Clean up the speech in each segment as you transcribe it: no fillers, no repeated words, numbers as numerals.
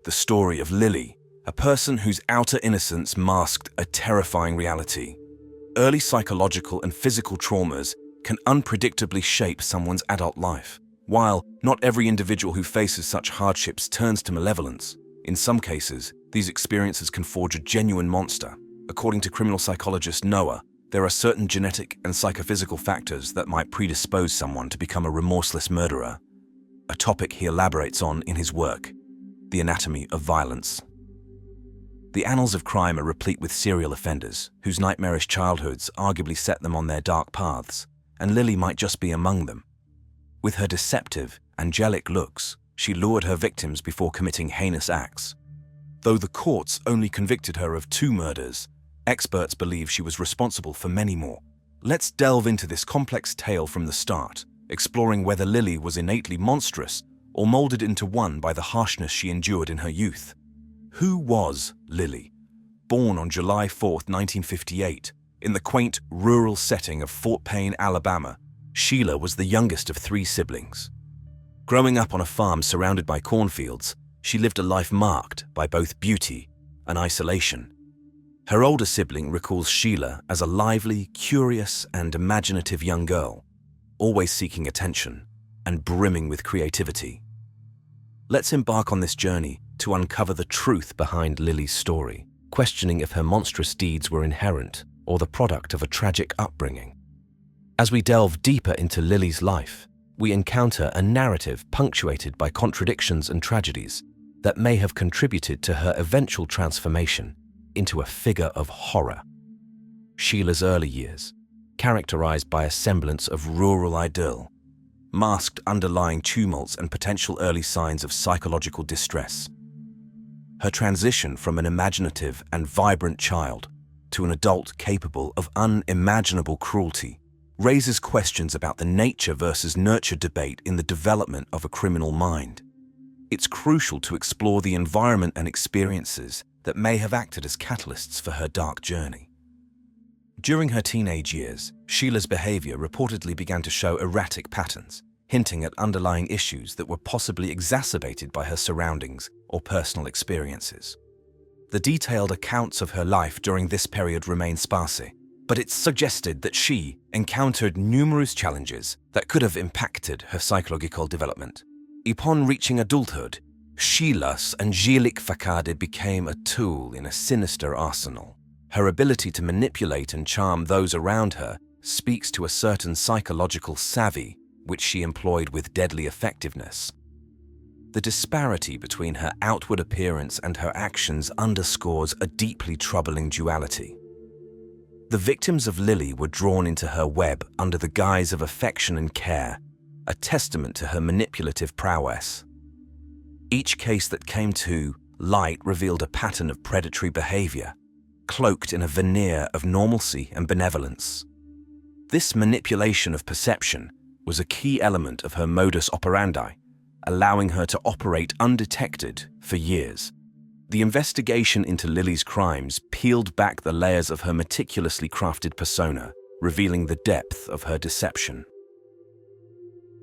the story of Lily, a person whose outer innocence masked a terrifying reality. Early psychological and physical traumas can unpredictably shape someone's adult life. While not every individual who faces such hardships turns to malevolence, in some cases, these experiences can forge a genuine monster. According to criminal psychologist Noah, there are certain genetic and psychophysical factors that might predispose someone to become a remorseless murderer, a topic he elaborates on in his work, The Anatomy of Violence. The annals of crime are replete with serial offenders whose nightmarish childhoods arguably set them on their dark paths, and Lily might just be among them. With her deceptive, angelic looks, she lured her victims before committing heinous acts. Though the courts only convicted her of 2 murders, experts believe she was responsible for many more. Let's delve into this complex tale from the start, exploring whether Lily was innately monstrous or molded into one by the harshness she endured in her youth. Who was Lily? Born on July 4, 1958, in the quaint rural setting of Fort Payne, Alabama, Sheila was the youngest of 3 siblings. Growing up on a farm surrounded by cornfields, she lived a life marked by both beauty and isolation. Her older sibling recalls Sheila as a lively, curious, and imaginative young girl, always seeking attention and brimming with creativity. Let's embark on this journey to uncover the truth behind Lily's story, questioning if her monstrous deeds were inherent or the product of a tragic upbringing. As we delve deeper into Lily's life, we encounter a narrative punctuated by contradictions and tragedies that may have contributed to her eventual transformation into a figure of horror. Sheila's early years, characterized by a semblance of rural idyll, masked underlying tumults and potential early signs of psychological distress. Her transition from an imaginative and vibrant child to an adult capable of unimaginable cruelty raises questions about the nature versus nurture debate in the development of a criminal mind. It's crucial to explore the environment and experiences that may have acted as catalysts for her dark journey. During her teenage years, Sheila's behavior reportedly began to show erratic patterns, hinting at underlying issues that were possibly exacerbated by her surroundings or personal experiences. The detailed accounts of her life during this period remain sparse, but it's suggested that she encountered numerous challenges that could have impacted her psychological development. Upon reaching adulthood, Sheila's angelic facade became a tool in a sinister arsenal. Her ability to manipulate and charm those around her speaks to a certain psychological savvy which she employed with deadly effectiveness. The disparity between her outward appearance and her actions underscores a deeply troubling duality. The victims of Lily were drawn into her web under the guise of affection and care, a testament to her manipulative prowess. Each case that came to light revealed a pattern of predatory behavior, cloaked in a veneer of normalcy and benevolence. This manipulation of perception was a key element of her modus operandi, allowing her to operate undetected for years. The investigation into Lily's crimes peeled back the layers of her meticulously crafted persona, revealing the depth of her deception.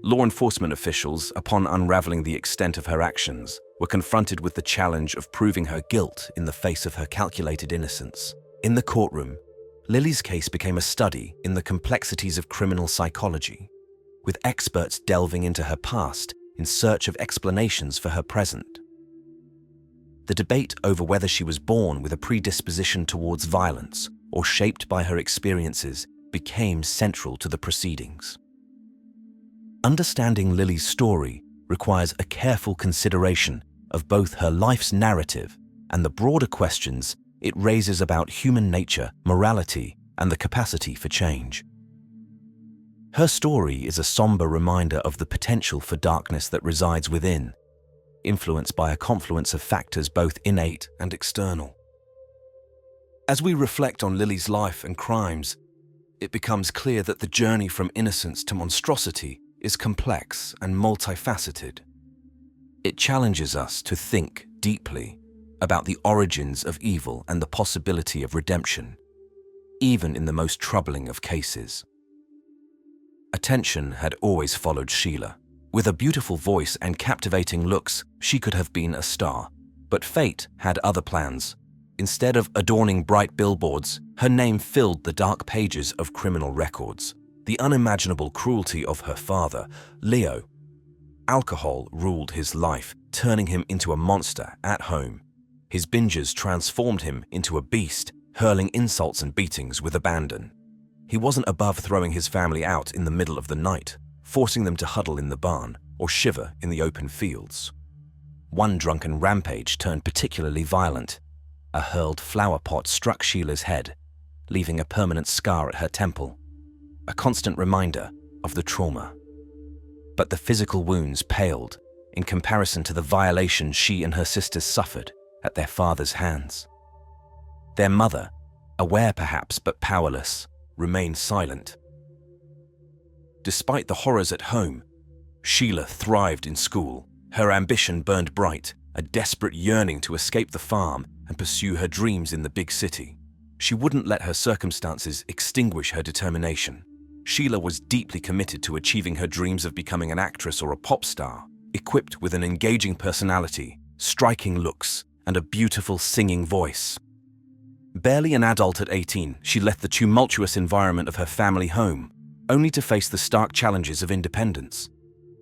Law enforcement officials, upon unraveling the extent of her actions, were confronted with the challenge of proving her guilt in the face of her calculated innocence. In the courtroom, Lily's case became a study in the complexities of criminal psychology, with experts delving into her past in search of explanations for her present. The debate over whether she was born with a predisposition towards violence or shaped by her experiences became central to the proceedings. Understanding Lily's story requires a careful consideration of both her life's narrative and the broader questions it raises about human nature, morality, and the capacity for change. Her story is a somber reminder of the potential for darkness that resides within, influenced by a confluence of factors both innate and external. As we reflect on Lily's life and crimes, it becomes clear that the journey from innocence to monstrosity is complex and multifaceted. It challenges us to think deeply about the origins of evil and the possibility of redemption, even in the most troubling of cases. Attention had always followed Sheila. With a beautiful voice and captivating looks, she could have been a star. But fate had other plans. Instead of adorning bright billboards, her name filled the dark pages of criminal records. The unimaginable cruelty of her father, Leo. Alcohol ruled his life, turning him into a monster at home. His binges transformed him into a beast, hurling insults and beatings with abandon. He wasn't above throwing his family out in the middle of the night, forcing them to huddle in the barn or shiver in the open fields. One drunken rampage turned particularly violent. A hurled flower pot struck Sheila's head, leaving a permanent scar at her temple, a constant reminder of the trauma. But the physical wounds paled in comparison to the violations she and her sisters suffered at their father's hands. Their mother, aware perhaps but powerless, remained silent. Despite the horrors at home, Sheila thrived in school. Her ambition burned bright, a desperate yearning to escape the farm and pursue her dreams in the big city. She wouldn't let her circumstances extinguish her determination. Sheila was deeply committed to achieving her dreams of becoming an actress or a pop star, equipped with an engaging personality, striking looks, and a beautiful singing voice. Barely an adult at 18, she left the tumultuous environment of her family home, only to face the stark challenges of independence.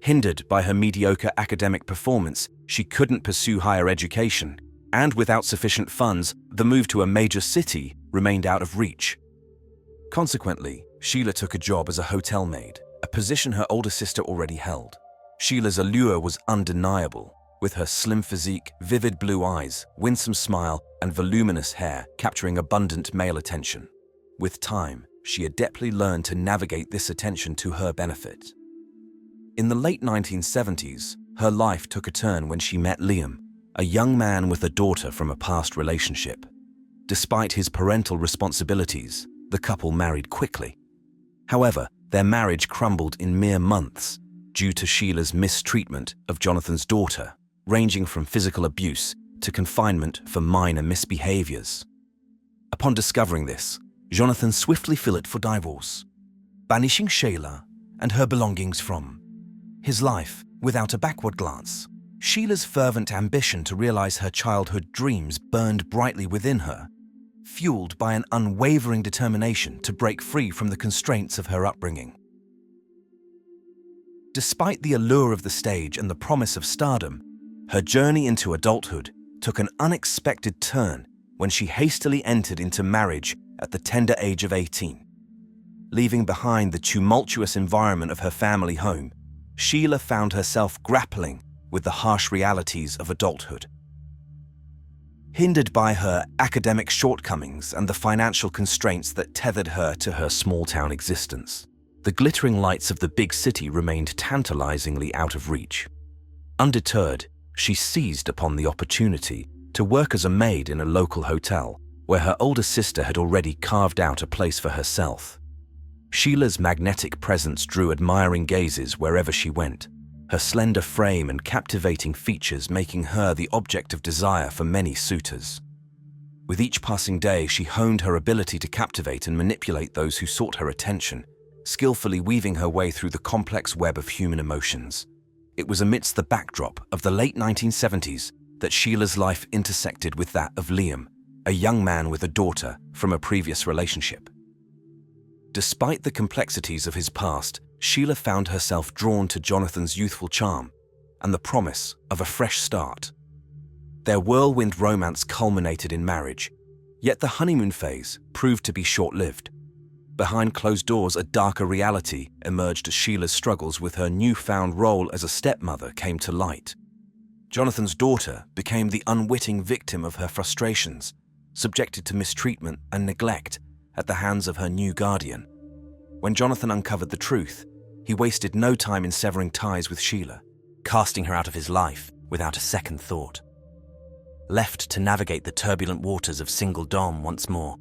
Hindered by her mediocre academic performance, she couldn't pursue higher education, and without sufficient funds, the move to a major city remained out of reach. Consequently, Sheila took a job as a hotel maid, a position her older sister already held. Sheila's allure was undeniable, with her slim physique, vivid blue eyes, winsome smile, and voluminous hair capturing abundant male attention. With time, she adeptly learned to navigate this attention to her benefit. In the late 1970s, her life took a turn when she met Liam, a young man with a daughter from a past relationship. Despite his parental responsibilities, the couple married quickly. However, their marriage crumbled in mere months due to Sheila's mistreatment of Jonathan's daughter, ranging from physical abuse to confinement for minor misbehaviors. Upon discovering this, Jonathan swiftly filed for divorce, banishing Sheila and her belongings from his life without a backward glance. Sheila's fervent ambition to realize her childhood dreams burned brightly within her, fueled by an unwavering determination to break free from the constraints of her upbringing. Despite the allure of the stage and the promise of stardom, her journey into adulthood took an unexpected turn when she hastily entered into marriage at the tender age of 18. Leaving behind the tumultuous environment of her family home, Sheila found herself grappling with the harsh realities of adulthood. Hindered by her academic shortcomings and the financial constraints that tethered her to her small-town existence, the glittering lights of the big city remained tantalizingly out of reach. Undeterred, she seized upon the opportunity to work as a maid in a local hotel, where her older sister had already carved out a place for herself. Sheila's magnetic presence drew admiring gazes wherever she went, her slender frame and captivating features making her the object of desire for many suitors. With each passing day, she honed her ability to captivate and manipulate those who sought her attention, skillfully weaving her way through the complex web of human emotions. It was amidst the backdrop of the late 1970s that Sheila's life intersected with that of Liam, a young man with a daughter from a previous relationship. Despite the complexities of his past, Sheila found herself drawn to Jonathan's youthful charm and the promise of a fresh start. Their whirlwind romance culminated in marriage, yet the honeymoon phase proved to be short-lived. Behind closed doors, a darker reality emerged as Sheila's struggles with her newfound role as a stepmother came to light. Jonathan's daughter became the unwitting victim of her frustrations, subjected to mistreatment and neglect at the hands of her new guardian. When Jonathan uncovered the truth, he wasted no time in severing ties with Sheila, casting her out of his life without a second thought. Left to navigate the turbulent waters of singledom once more,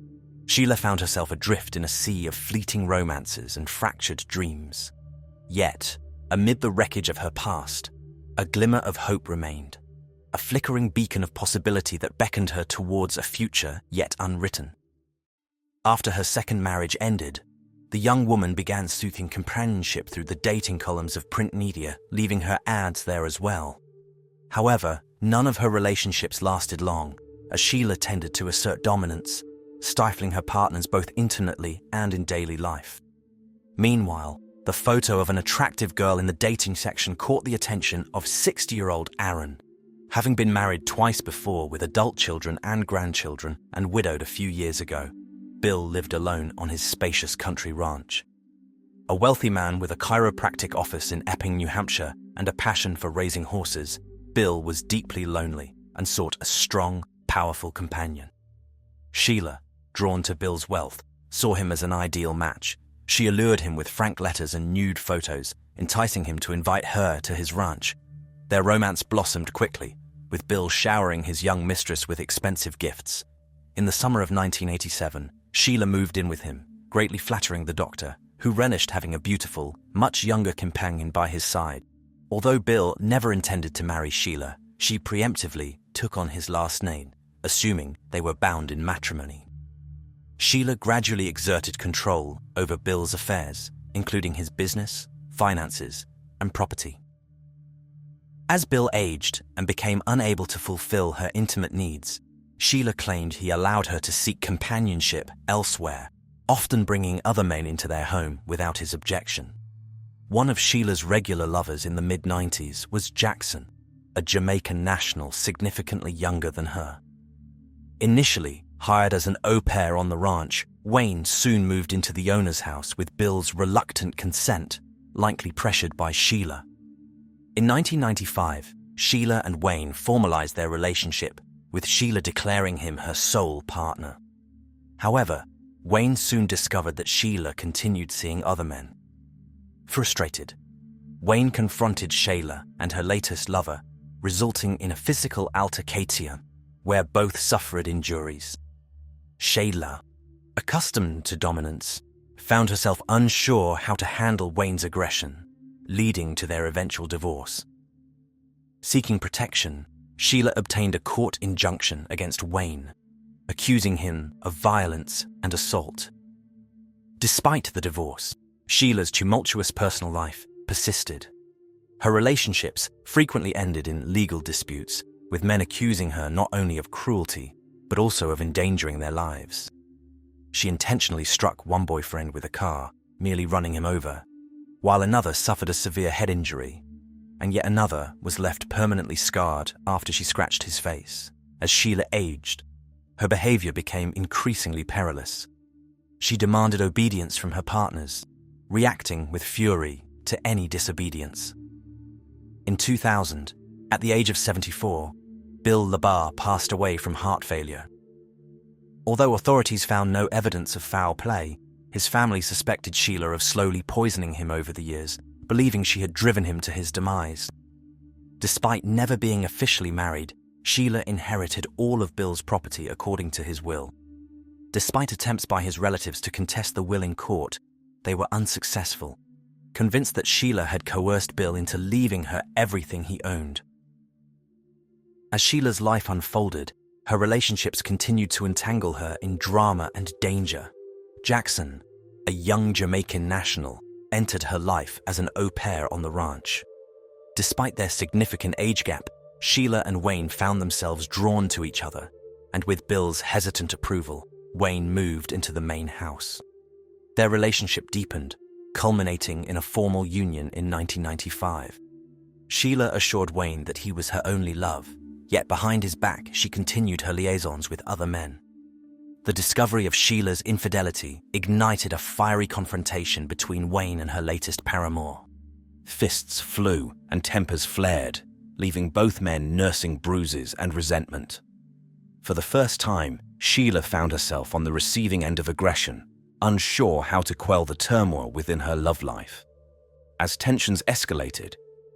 Sheila found herself adrift in a sea of fleeting romances and fractured dreams. Yet, amid the wreckage of her past, a glimmer of hope remained, a flickering beacon of possibility that beckoned her towards a future yet unwritten. After her second marriage ended, the young woman began seeking companionship through the dating columns of print media, leaving her ads there as well. However, none of her relationships lasted long, as Sheila tended to assert dominance, stifling her partners both intimately and in daily life. Meanwhile, the photo of an attractive girl in the dating section caught the attention of 60-year-old Aaron. Having been married twice before with adult children and grandchildren and widowed a few years ago, Bill lived alone on his spacious country ranch. A wealthy man with a chiropractic office in Epping, New Hampshire, and a passion for raising horses, Bill was deeply lonely and sought a strong, powerful companion. Sheila, drawn to Bill's wealth, saw him as an ideal match. She allured him with frank letters and nude photos, enticing him to invite her to his ranch. Their romance blossomed quickly, with Bill showering his young mistress with expensive gifts. In the summer of 1987, Sheila moved in with him, greatly flattering the doctor, who relished having a beautiful, much younger companion by his side. Although Bill never intended to marry Sheila, she preemptively took on his last name, assuming they were bound in matrimony. Sheila gradually exerted control over Bill's affairs, including his business, finances, and property. As Bill aged and became unable to fulfill her intimate needs, Sheila claimed he allowed her to seek companionship elsewhere, often bringing other men into their home without his objection. One of Sheila's regular lovers in the mid-90s was Jackson, a Jamaican national significantly younger than her. Initially hired as an au pair on the ranch, Wayne soon moved into the owner's house with Bill's reluctant consent, likely pressured by Sheila. In 1995, Sheila and Wayne formalized their relationship, with Sheila declaring him her sole partner. However, Wayne soon discovered that Sheila continued seeing other men. Frustrated, Wayne confronted Sheila and her latest lover, resulting in a physical altercation where both suffered injuries. Sheila, accustomed to dominance, found herself unsure how to handle Wayne's aggression, leading to their eventual divorce. Seeking protection, Sheila obtained a court injunction against Wayne, accusing him of violence and assault. Despite the divorce, Sheila's tumultuous personal life persisted. Her relationships frequently ended in legal disputes, with men accusing her not only of cruelty, but also of endangering their lives. She intentionally struck one boyfriend with a car, merely running him over, while another suffered a severe head injury, and yet another was left permanently scarred after she scratched his face. As Sheila aged, her behavior became increasingly perilous. She demanded obedience from her partners, reacting with fury to any disobedience. In 2000, at the age of 74, Bill LaBar passed away from heart failure. Although authorities found no evidence of foul play, his family suspected Sheila of slowly poisoning him over the years, believing she had driven him to his demise. Despite never being officially married, Sheila inherited all of Bill's property according to his will. Despite attempts by his relatives to contest the will in court, they were unsuccessful, convinced that Sheila had coerced Bill into leaving her everything he owned. As Sheila's life unfolded, her relationships continued to entangle her in drama and danger. Jackson, a young Jamaican national, entered her life as an au pair on the ranch. Despite their significant age gap, Sheila and Wayne found themselves drawn to each other, and with Bill's hesitant approval, Wayne moved into the main house. Their relationship deepened, culminating in a formal union in 1995. Sheila assured Wayne that he was her only love, yet behind his back she continued her liaisons with other men. The discovery of Sheila's infidelity ignited a fiery confrontation between Wayne and her latest paramour. Fists flew and tempers flared, leaving both men nursing bruises and resentment. For the first time, Sheila found herself on the receiving end of aggression, unsure how to quell the turmoil within her love life. As tensions escalated,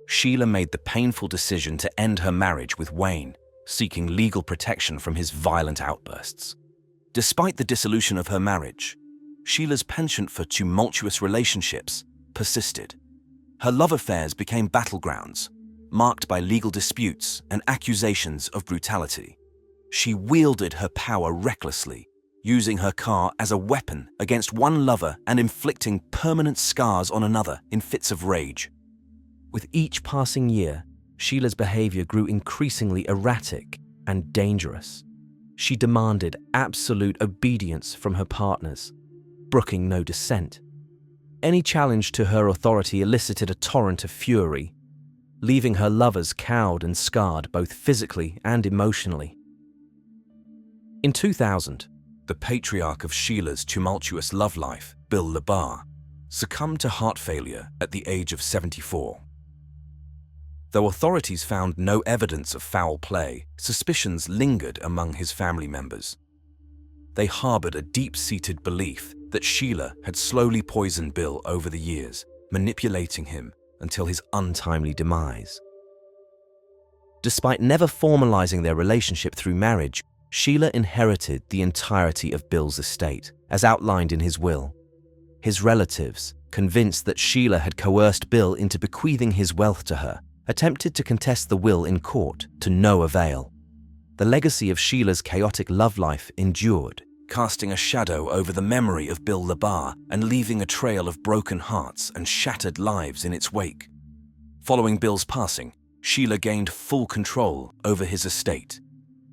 Sheila made the painful decision to end her marriage with Wayne, seeking legal protection from his violent outbursts. Despite the dissolution of her marriage, Sheila's penchant for tumultuous relationships persisted. Her love affairs became battlegrounds, marked by legal disputes and accusations of brutality. She wielded her power recklessly, using her car as a weapon against one lover and inflicting permanent scars on another in fits of rage. With each passing year, Sheila's behavior grew increasingly erratic and dangerous. She demanded absolute obedience from her partners, brooking no dissent. Any challenge to her authority elicited a torrent of fury, leaving her lovers cowed and scarred both physically and emotionally. In 2000, the patriarch of Sheila's tumultuous love life, Bill LaBar, succumbed to heart failure at the age of 74. Though authorities found no evidence of foul play, suspicions lingered among his family members. They harbored a deep-seated belief that Sheila had slowly poisoned Bill over the years, manipulating him until his untimely demise. Despite never formalizing their relationship through marriage, Sheila inherited the entirety of Bill's estate, as outlined in his will. His relatives, convinced that Sheila had coerced Bill into bequeathing his wealth to her, attempted to contest the will in court to no avail. The legacy of Sheila's chaotic love life endured, casting a shadow over the memory of Bill LaBar and leaving a trail of broken hearts and shattered lives in its wake. Following Bill's passing, Sheila gained full control over his estate.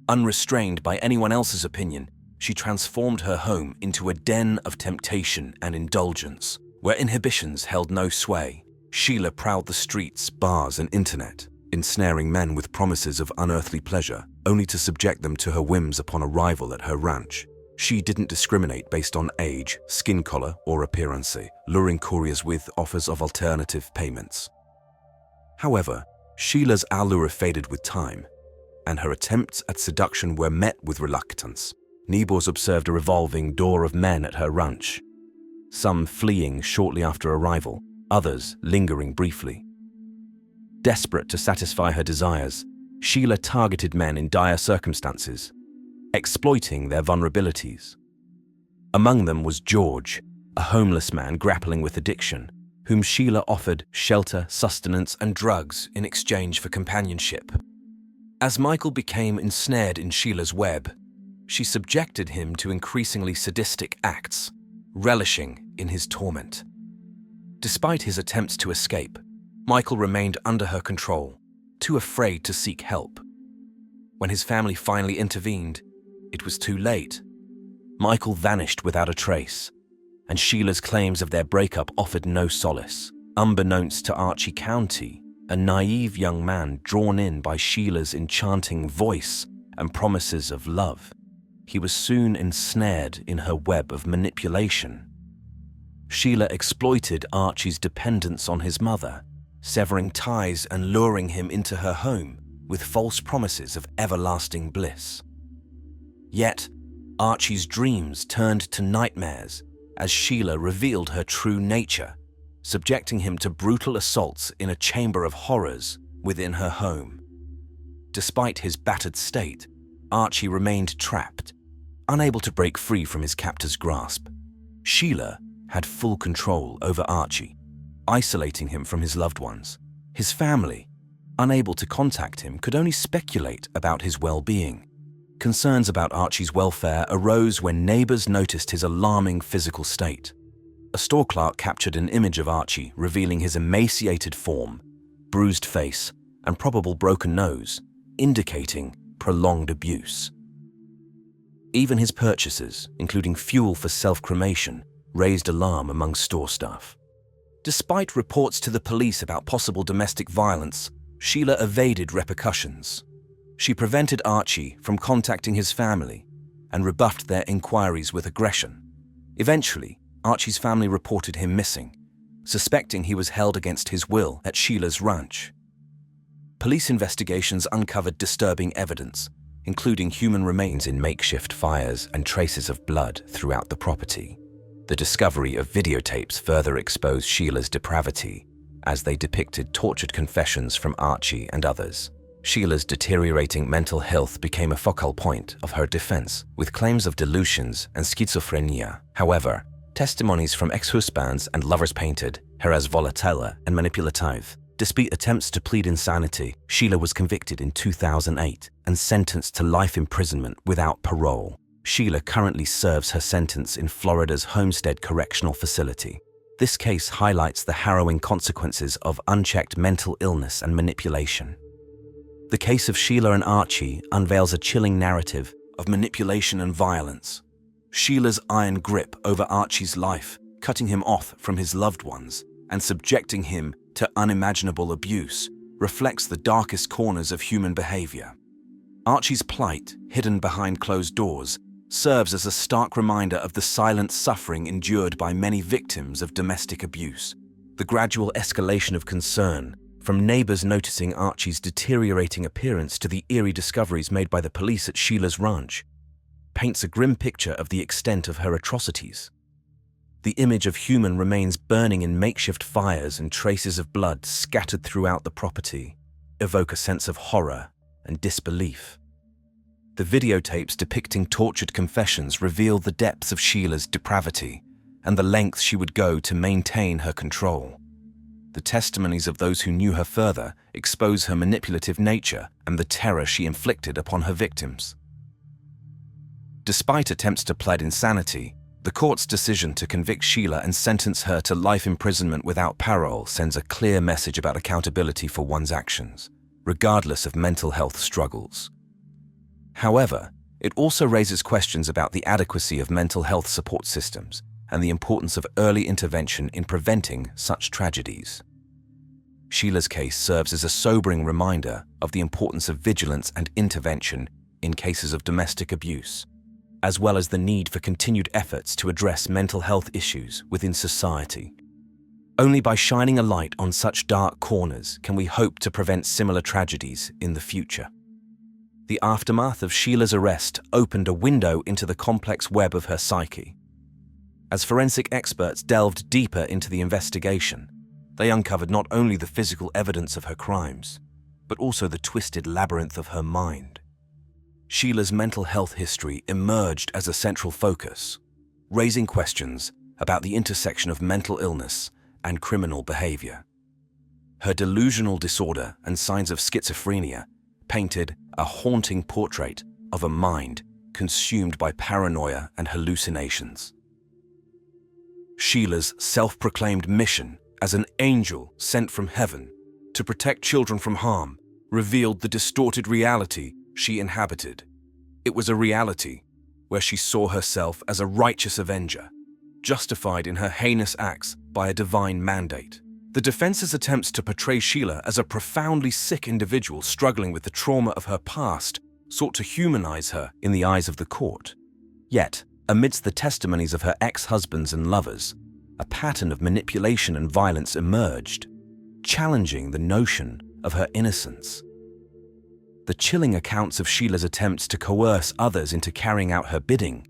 Unrestrained by anyone else's opinion, she transformed her home into a den of temptation and indulgence, where inhibitions held no sway. Sheila prowled the streets, bars, and internet, ensnaring men with promises of unearthly pleasure, only to subject them to her whims upon arrival at her ranch. She didn't discriminate based on age, skin color, or appearance, luring couriers with offers of alternative payments. However, Sheila's allure faded with time, and her attempts at seduction were met with reluctance. Neighbors observed a revolving door of men at her ranch, some fleeing shortly after arrival, others lingering briefly. Desperate to satisfy her desires, Sheila targeted men in dire circumstances, exploiting their vulnerabilities. Among them was George, a homeless man grappling with addiction, whom Sheila offered shelter, sustenance, and drugs in exchange for companionship. As Michael became ensnared in Sheila's web, she subjected him to increasingly sadistic acts, relishing in his torment. Despite his attempts to escape, Michael remained under her control, too afraid to seek help. When his family finally intervened, it was too late. Michael vanished without a trace, and Sheila's claims of their breakup offered no solace. Unbeknownst to Archie County, a naive young man drawn in by Sheila's enchanting voice and promises of love, he was soon ensnared in her web of manipulation. Sheila exploited Archie's dependence on his mother, severing ties and luring him into her home with false promises of everlasting bliss. Yet, Archie's dreams turned to nightmares as Sheila revealed her true nature, subjecting him to brutal assaults in a chamber of horrors within her home. Despite his battered state, Archie remained trapped, unable to break free from his captor's grasp. Sheila had full control over Archie, isolating him from his loved ones. His family, unable to contact him, could only speculate about his well-being. Concerns about Archie's welfare arose when neighbors noticed his alarming physical state. A store clerk captured an image of Archie, revealing his emaciated form, bruised face, and probable broken nose, indicating prolonged abuse. Even his purchases, including fuel for self-cremation, raised alarm among store staff. Despite reports to the police about possible domestic violence, Sheila evaded repercussions. She prevented Archie from contacting his family and rebuffed their inquiries with aggression. Eventually, Archie's family reported him missing, suspecting he was held against his will at Sheila's ranch. Police investigations uncovered disturbing evidence, including human remains in makeshift fires and traces of blood throughout the property. The discovery of videotapes further exposed Sheila's depravity, as they depicted tortured confessions from Archie and others. Sheila's deteriorating mental health became a focal point of her defense, with claims of delusions and schizophrenia. However, testimonies from ex-husbands and lovers painted her as volatile and manipulative. Despite attempts to plead insanity, Sheila was convicted in 2008 and sentenced to life imprisonment without parole. Sheila currently serves her sentence in Florida's Homestead Correctional Facility. This case highlights the harrowing consequences of unchecked mental illness and manipulation. The case of Sheila and Archie unveils a chilling narrative of manipulation and violence. Sheila's iron grip over Archie's life, cutting him off from his loved ones and subjecting him to unimaginable abuse, reflects the darkest corners of human behavior. Archie's plight, hidden behind closed doors, serves as a stark reminder of the silent suffering endured by many victims of domestic abuse. The gradual escalation of concern, from neighbors noticing Archie's deteriorating appearance to the eerie discoveries made by the police at Sheila's ranch, paints a grim picture of the extent of her atrocities. The image of human remains burning in makeshift fires and traces of blood scattered throughout the property evoke a sense of horror and disbelief. The videotapes depicting tortured confessions reveal the depths of Sheila's depravity and the lengths she would go to maintain her control. The testimonies of those who knew her further expose her manipulative nature and the terror she inflicted upon her victims. Despite attempts to plead insanity, the court's decision to convict Sheila and sentence her to life imprisonment without parole sends a clear message about accountability for one's actions, regardless of mental health struggles. However, it also raises questions about the adequacy of mental health support systems and the importance of early intervention in preventing such tragedies. Sheila's case serves as a sobering reminder of the importance of vigilance and intervention in cases of domestic abuse, as well as the need for continued efforts to address mental health issues within society. Only by shining a light on such dark corners can we hope to prevent similar tragedies in the future. The aftermath of Sheila's arrest opened a window into the complex web of her psyche. As forensic experts delved deeper into the investigation, they uncovered not only the physical evidence of her crimes, but also the twisted labyrinth of her mind. Sheila's mental health history emerged as a central focus, raising questions about the intersection of mental illness and criminal behavior. Her delusional disorder and signs of schizophrenia painted a haunting portrait of a mind consumed by paranoia and hallucinations. Sheila's self-proclaimed mission as an angel sent from heaven to protect children from harm revealed the distorted reality she inhabited. It was a reality where she saw herself as a righteous avenger, justified in her heinous acts by a divine mandate. The defense's attempts to portray Sheila as a profoundly sick individual struggling with the trauma of her past sought to humanize her in the eyes of the court. Yet, amidst the testimonies of her ex-husbands and lovers, a pattern of manipulation and violence emerged, challenging the notion of her innocence. The chilling accounts of Sheila's attempts to coerce others into carrying out her bidding,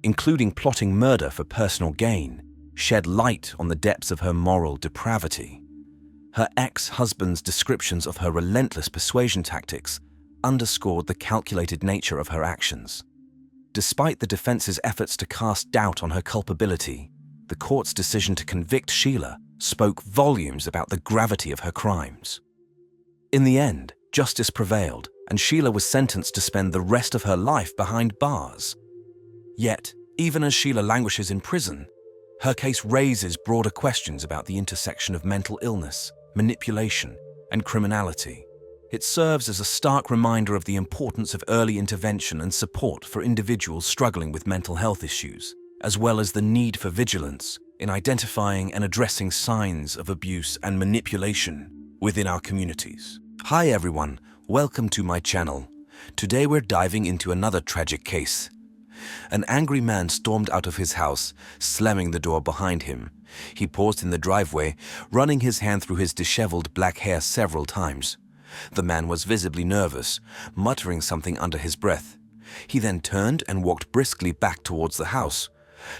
including plotting murder for personal gain, shed light on the depths of her moral depravity. Her ex-husband's descriptions of her relentless persuasion tactics underscored the calculated nature of her actions. Despite the defense's efforts to cast doubt on her culpability, the court's decision to convict Sheila spoke volumes about the gravity of her crimes. In the end, justice prevailed, and Sheila was sentenced to spend the rest of her life behind bars. Yet, even as Sheila languishes in prison, her case raises broader questions about the intersection of mental illness, manipulation, and criminality. It serves as a stark reminder of the importance of early intervention and support for individuals struggling with mental health issues, as well as the need for vigilance in identifying and addressing signs of abuse and manipulation within our communities. Hi everyone, welcome to my channel. Today we're diving into another tragic case. An angry man stormed out of his house, slamming the door behind him. He paused in the driveway, running his hand through his disheveled black hair several times. The man was visibly nervous, muttering something under his breath. He then turned and walked briskly back towards the house.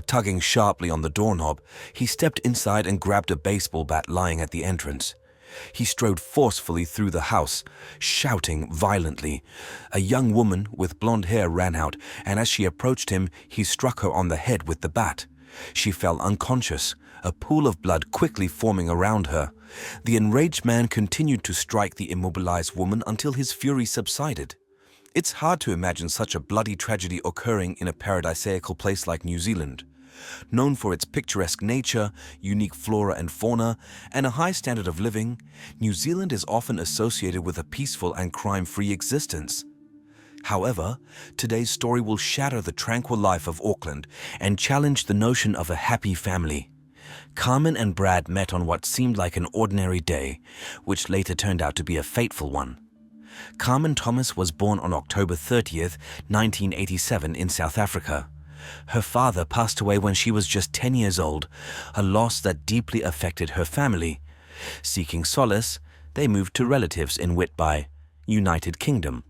Tugging sharply on the doorknob, he stepped inside and grabbed a baseball bat lying at the entrance. He strode forcefully through the house, shouting violently. A young woman with blonde hair ran out, and as she approached him, he struck her on the head with the bat. She fell unconscious, a pool of blood quickly forming around her. The enraged man continued to strike the immobilized woman until his fury subsided. It's hard to imagine such a bloody tragedy occurring in a paradisaical place like New Zealand, Known for its picturesque nature, unique flora and fauna, and a high standard of living, New Zealand is often associated with a peaceful and crime-free existence. However, today's story will shatter the tranquil life of Auckland and challenge the notion of a happy family. Carmen and Brad met on what seemed like an ordinary day, which later turned out to be a fateful one. Carmen Thomas was born on October 30th, 1987 in South Africa. Her father passed away when she was just 10 years old, a loss that deeply affected her family. Seeking solace, they moved to relatives in Whitby, United Kingdom.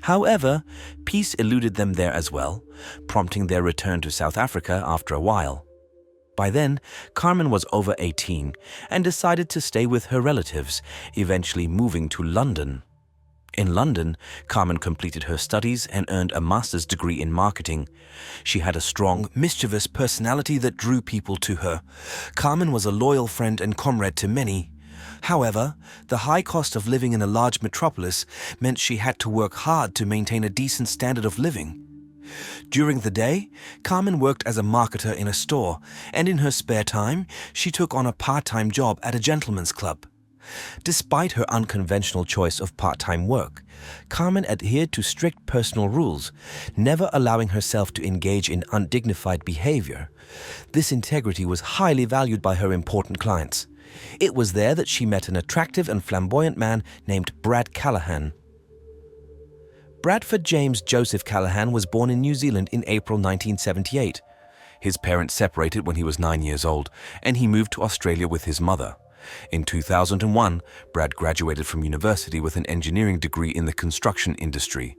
However, peace eluded them there as well, prompting their return to South Africa after a while. By then, Carmen was over 18 and decided to stay with her relatives, eventually moving to London. In London, Carmen completed her studies and earned a master's degree in marketing. She had a strong, mischievous personality that drew people to her. Carmen was a loyal friend and comrade to many. However, the high cost of living in a large metropolis meant she had to work hard to maintain a decent standard of living. During the day, Carmen worked as a marketer in a store, and in her spare time, she took on a part-time job at a gentleman's club. Despite her unconventional choice of part-time work, Carmen adhered to strict personal rules, never allowing herself to engage in undignified behavior. This integrity was highly valued by her important clients. It was there that she met an attractive and flamboyant man named Brad Callahan. Bradford James Joseph Callahan was born in New Zealand in April 1978. His parents separated when he was 9 years old, and he moved to Australia with his mother. In 2001, Brad graduated from university with an engineering degree in the construction industry.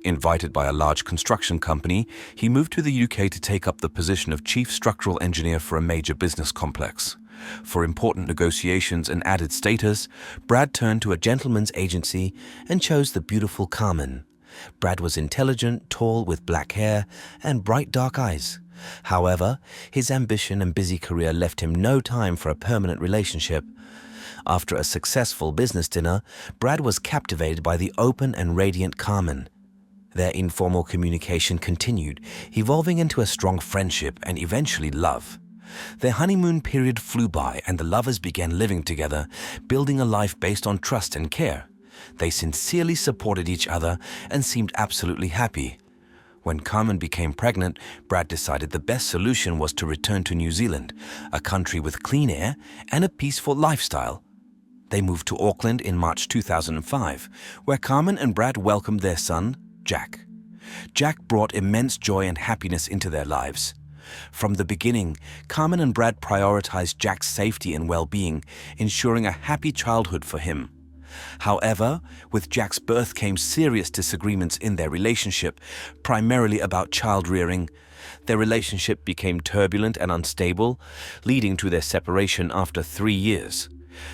Invited by a large construction company, he moved to the UK to take up the position of chief structural engineer for a major business complex. For important negotiations and added status, Brad turned to a gentleman's agency and chose the beautiful Carmen. Brad was intelligent, tall, with black hair and bright dark eyes. However, his ambition and busy career left him no time for a permanent relationship. After a successful business dinner, Brad was captivated by the open and radiant Carmen. Their informal communication continued, evolving into a strong friendship and eventually love. Their honeymoon period flew by and the lovers began living together, building a life based on trust and care. They sincerely supported each other and seemed absolutely happy. When Carmen became pregnant, Brad decided the best solution was to return to New Zealand, a country with clean air and a peaceful lifestyle. They moved to Auckland in March 2005, where Carmen and Brad welcomed their son, Jack. Jack brought immense joy and happiness into their lives. From the beginning, Carmen and Brad prioritized Jack's safety and well-being, ensuring a happy childhood for him. However, with Jack's birth came serious disagreements in their relationship, primarily about child rearing. Their relationship became turbulent and unstable, leading to their separation after 3 years.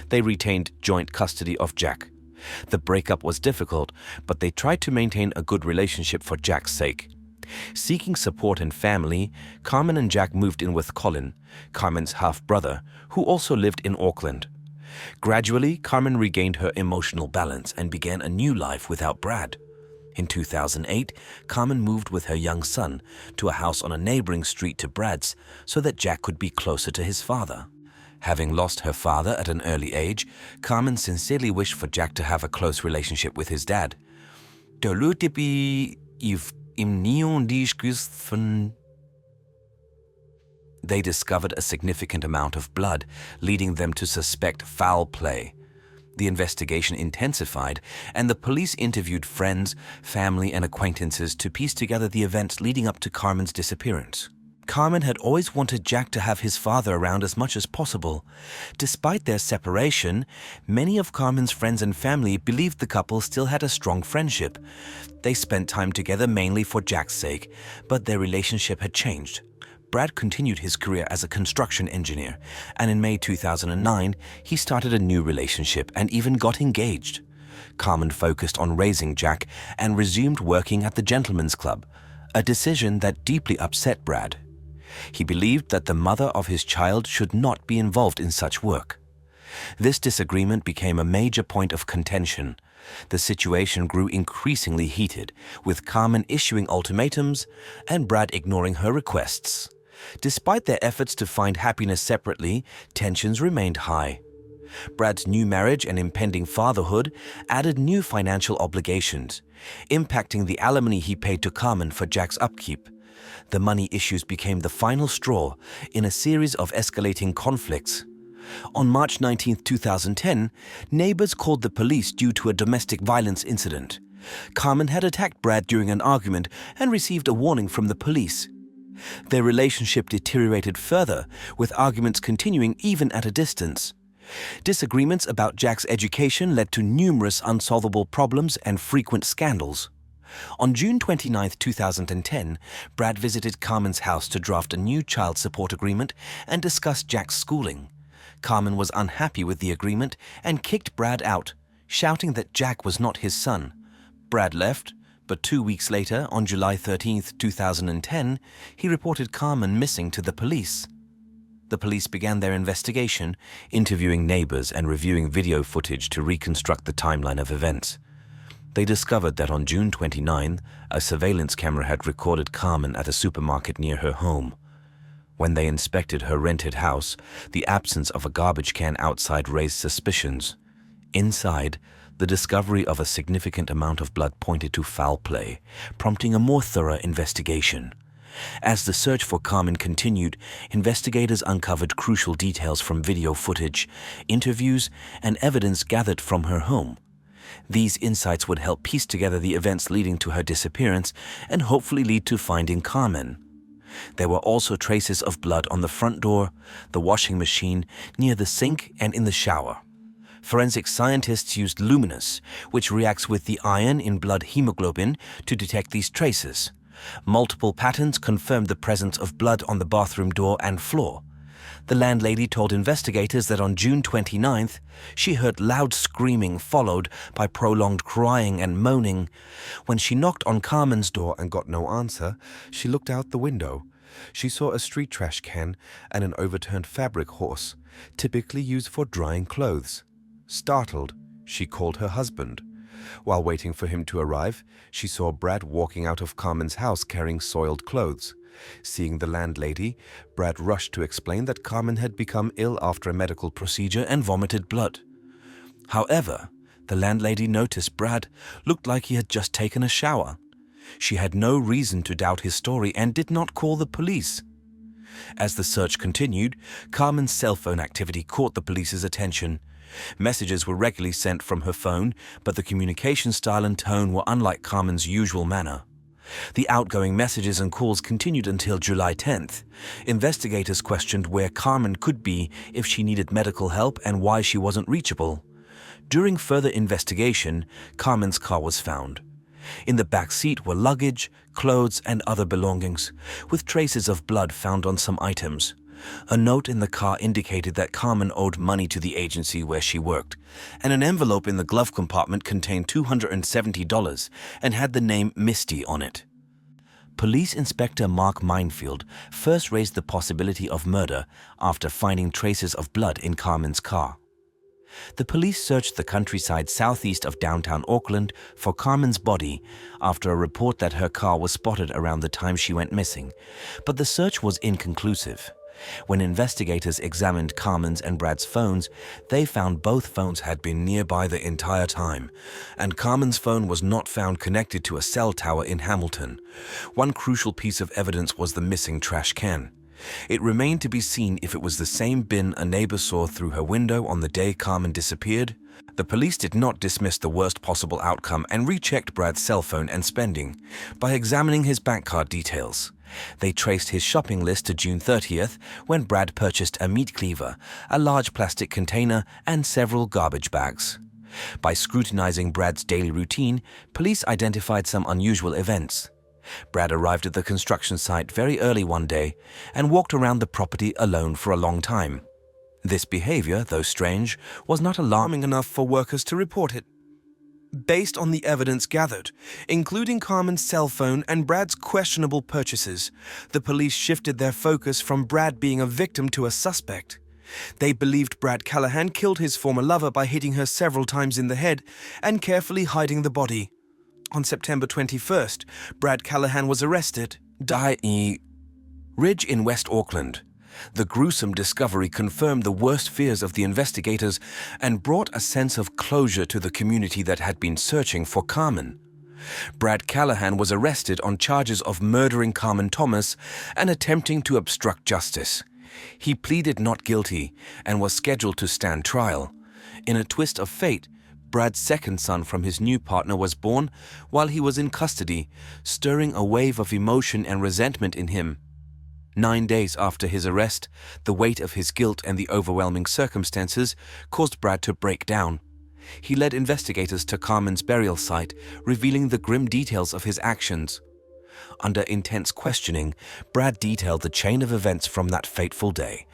They retained joint custody of Jack. The breakup was difficult, but they tried to maintain a good relationship for Jack's sake. Seeking support and family, Carmen and Jack moved in with Colin, Carmen's half-brother, who also lived in Auckland. Gradually, Carmen regained her emotional balance and began a new life without Brad. In 2008, Carmen moved with her young son to a house on a neighboring street to Brad's so that Jack could be closer to his father. Having lost her father at an early age, Carmen sincerely wished for Jack to have a close relationship with his dad. They discovered a significant amount of blood, leading them to suspect foul play. The investigation intensified, and the police interviewed friends, family, and acquaintances to piece together the events leading up to Carmen's disappearance. Carmen had always wanted Jack to have his father around as much as possible. Despite their separation, many of Carmen's friends and family believed the couple still had a strong friendship. They spent time together mainly for Jack's sake, but their relationship had changed. Brad continued his career as a construction engineer, and in May 2009, he started a new relationship and even got engaged. Carmen focused on raising Jack and resumed working at the Gentleman's Club, a decision that deeply upset Brad. He believed that the mother of his child should not be involved in such work. This disagreement became a major point of contention. The situation grew increasingly heated, with Carmen issuing ultimatums and Brad ignoring her requests. Despite their efforts to find happiness separately, tensions remained high. Brad's new marriage and impending fatherhood added new financial obligations, impacting the alimony he paid to Carmen for Jack's upkeep. The money issues became the final straw in a series of escalating conflicts. On March 19, 2010, neighbors called the police due to a domestic violence incident. Carmen had attacked Brad during an argument and received a warning from the police. Their relationship deteriorated further, with arguments continuing even at a distance. Disagreements about Jack's education led to numerous unsolvable problems and frequent scandals. On June 29, 2010, Brad visited Carmen's house to draft a new child support agreement and discuss Jack's schooling. Carmen was unhappy with the agreement and kicked Brad out, shouting that Jack was not his son. Brad left, but 2 weeks later, on July 13, 2010, he reported Carmen missing to the police. The police began their investigation, interviewing neighbors and reviewing video footage to reconstruct the timeline of events. They discovered that on June 29, a surveillance camera had recorded Carmen at a supermarket near her home. When they inspected her rented house, the absence of a garbage can outside raised suspicions. Inside, the discovery of a significant amount of blood pointed to foul play, prompting a more thorough investigation. As the search for Carmen continued, investigators uncovered crucial details from video footage, interviews, and evidence gathered from her home. These insights would help piece together the events leading to her disappearance and hopefully lead to finding Carmen. There were also traces of blood on the front door, the washing machine, near the sink, and in the shower. Forensic scientists used luminous, which reacts with the iron in blood hemoglobin, to detect these traces. Multiple patterns confirmed the presence of blood on the bathroom door and floor. The landlady told investigators that on June 29th, she heard loud screaming followed by prolonged crying and moaning. When she knocked on Carmen's door and got no answer, she looked out the window. She saw a street trash can and an overturned fabric horse, typically used for drying clothes. Startled, she called her husband. While waiting for him to arrive, she saw Brad walking out of Carmen's house carrying soiled clothes. Seeing the landlady, Brad rushed to explain that Carmen had become ill after a medical procedure and vomited blood. However, the landlady noticed Brad looked like he had just taken a shower. She had no reason to doubt his story and did not call the police. As the search continued, Carmen's cell phone activity caught the police's attention. Messages were regularly sent from her phone, but the communication style and tone were unlike Carmen's usual manner. The outgoing messages and calls continued until July 10th. Investigators questioned where Carmen could be if she needed medical help and why she wasn't reachable. During further investigation, Carmen's car was found. In the back seat were luggage, clothes, and other belongings, with traces of blood found on some items. A note in the car indicated that Carmen owed money to the agency where she worked, and an envelope in the glove compartment contained $270 and had the name Misty on it. Police Inspector Mark Minefield first raised the possibility of murder after finding traces of blood in Carmen's car. The police searched the countryside southeast of downtown Auckland for Carmen's body after a report that her car was spotted around the time she went missing, but the search was inconclusive. When investigators examined Carmen's and Brad's phones, they found both phones had been nearby the entire time, and Carmen's phone was not found connected to a cell tower in Hamilton. One crucial piece of evidence was the missing trash can. It remained to be seen if it was the same bin a neighbor saw through her window on the day Carmen disappeared. The police did not dismiss the worst possible outcome and rechecked Brad's cell phone and spending by examining his bank card details. They traced his shopping list to June 30th, when Brad purchased a meat cleaver, a large plastic container, and several garbage bags. By scrutinizing Brad's daily routine, police identified some unusual events. Brad arrived at the construction site very early one day and walked around the property alone for a long time. This behavior, though strange, was not alarming enough for workers to report it. Based on the evidence gathered, including Carmen's cell phone and Brad's questionable purchases, the police shifted their focus from Brad being a victim to a suspect. They believed Brad Callahan killed his former lover by hitting her several times in the head and carefully hiding the body. On September 21st, Brad Callahan was arrested. Ridge in West Auckland. The gruesome discovery confirmed the worst fears of the investigators and brought a sense of closure to the community that had been searching for Carmen. Brad Callahan was arrested on charges of murdering Carmen Thomas and attempting to obstruct justice. He pleaded not guilty and was scheduled to stand trial. In a twist of fate, Brad's second son from his new partner was born while he was in custody, stirring a wave of emotion and resentment in him. 9 days after his arrest, the weight of his guilt and the overwhelming circumstances caused Brad to break down. He led investigators to Carmen's burial site, revealing the grim details of his actions. Under intense questioning, Brad detailed the chain of events from that fateful day.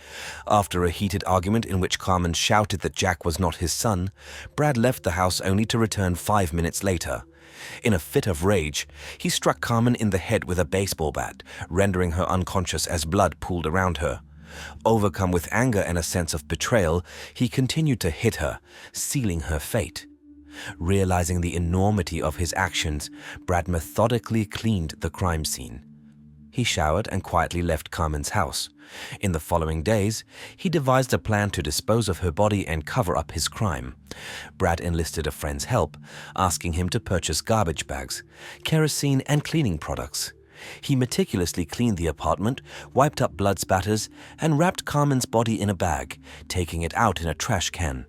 After a heated argument in which Carmen shouted that Jack was not his son, Brad left the house only to return 5 minutes later. In a fit of rage, he struck Carmen in the head with a baseball bat, rendering her unconscious as blood pooled around her. Overcome with anger and a sense of betrayal, he continued to hit her, sealing her fate. Realizing the enormity of his actions, Brad methodically cleaned the crime scene. He showered and quietly left Carmen's house. In the following days, he devised a plan to dispose of her body and cover up his crime. Brad enlisted a friend's help, asking him to purchase garbage bags, kerosene, and cleaning products. He meticulously cleaned the apartment, wiped up blood spatters, and wrapped Carmen's body in a bag, taking it out in a trash can.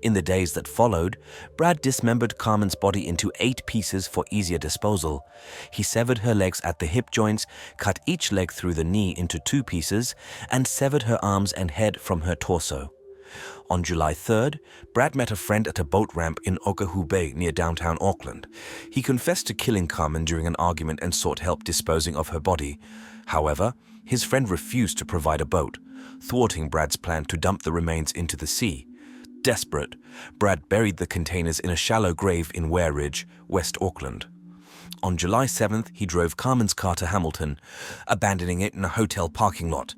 In the days that followed, Brad dismembered Carmen's body into 8 pieces for easier disposal. He severed her legs at the hip joints, cut each leg through the knee into 2 pieces, and severed her arms and head from her torso. On July 3rd, Brad met a friend at a boat ramp in Okahu Bay near downtown Auckland. He confessed to killing Carmen during an argument and sought help disposing of her body. However, his friend refused to provide a boat, thwarting Brad's plan to dump the remains into the sea. Desperate, Brad buried the containers in a shallow grave in Ware Ridge, West Auckland. On July 7th, he drove Carmen's car to Hamilton, abandoning it in a hotel parking lot.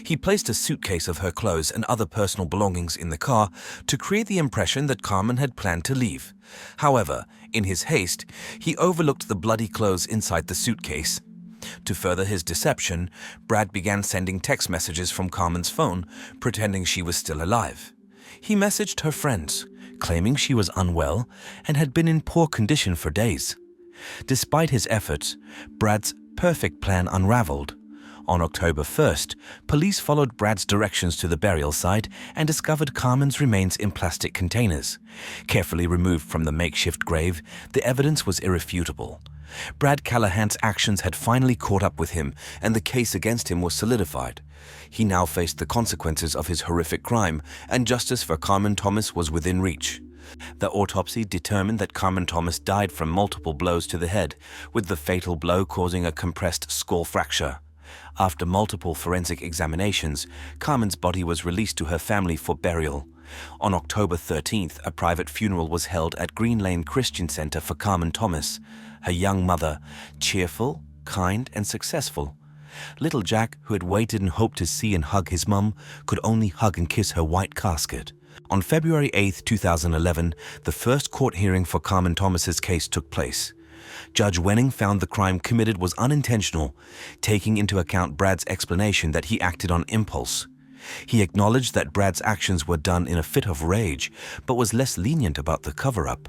He placed a suitcase of her clothes and other personal belongings in the car to create the impression that Carmen had planned to leave. However, in his haste, he overlooked the bloody clothes inside the suitcase. To further his deception, Brad began sending text messages from Carmen's phone, pretending she was still alive. He messaged her friends, claiming she was unwell and had been in poor condition for days. Despite his efforts, Brad's perfect plan unraveled. On October 1st, police followed Brad's directions to the burial site and discovered Carmen's remains in plastic containers. Carefully removed from the makeshift grave, the evidence was irrefutable. Brad Callahan's actions had finally caught up with him, and the case against him was solidified. He now faced the consequences of his horrific crime, and justice for Carmen Thomas was within reach. The autopsy determined that Carmen Thomas died from multiple blows to the head, with the fatal blow causing a compressed skull fracture. After multiple forensic examinations, Carmen's body was released to her family for burial. On October 13th, a private funeral was held at Green Lane Christian Center for Carmen Thomas, her young mother, cheerful, kind, and successful. Little Jack, who had waited and hoped to see and hug his mum, could only hug and kiss her white casket. On February 8, 2011, the first court hearing for Carmen Thomas's case took place. Judge Wenning found the crime committed was unintentional, taking into account Brad's explanation that he acted on impulse. He acknowledged that Brad's actions were done in a fit of rage, but was less lenient about the cover-up.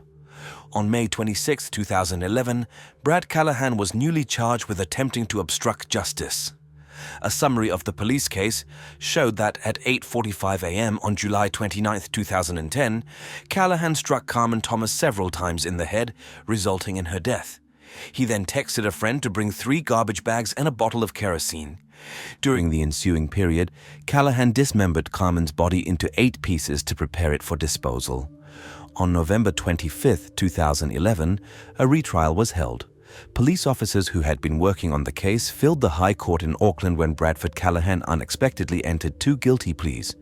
On May 26, 2011, Brad Callahan was newly charged with attempting to obstruct justice. A summary of the police case showed that at 8:45 a.m. on July 29, 2010, Callahan struck Carmen Thomas several times in the head, resulting in her death. He then texted a friend to bring 3 garbage bags and a bottle of kerosene. During the ensuing period, Callahan dismembered Carmen's body into 8 pieces to prepare it for disposal. On November 25, 2011, a retrial was held. Police officers who had been working on the case filled the High Court in Auckland when Bradford Callahan unexpectedly entered 2 guilty pleas.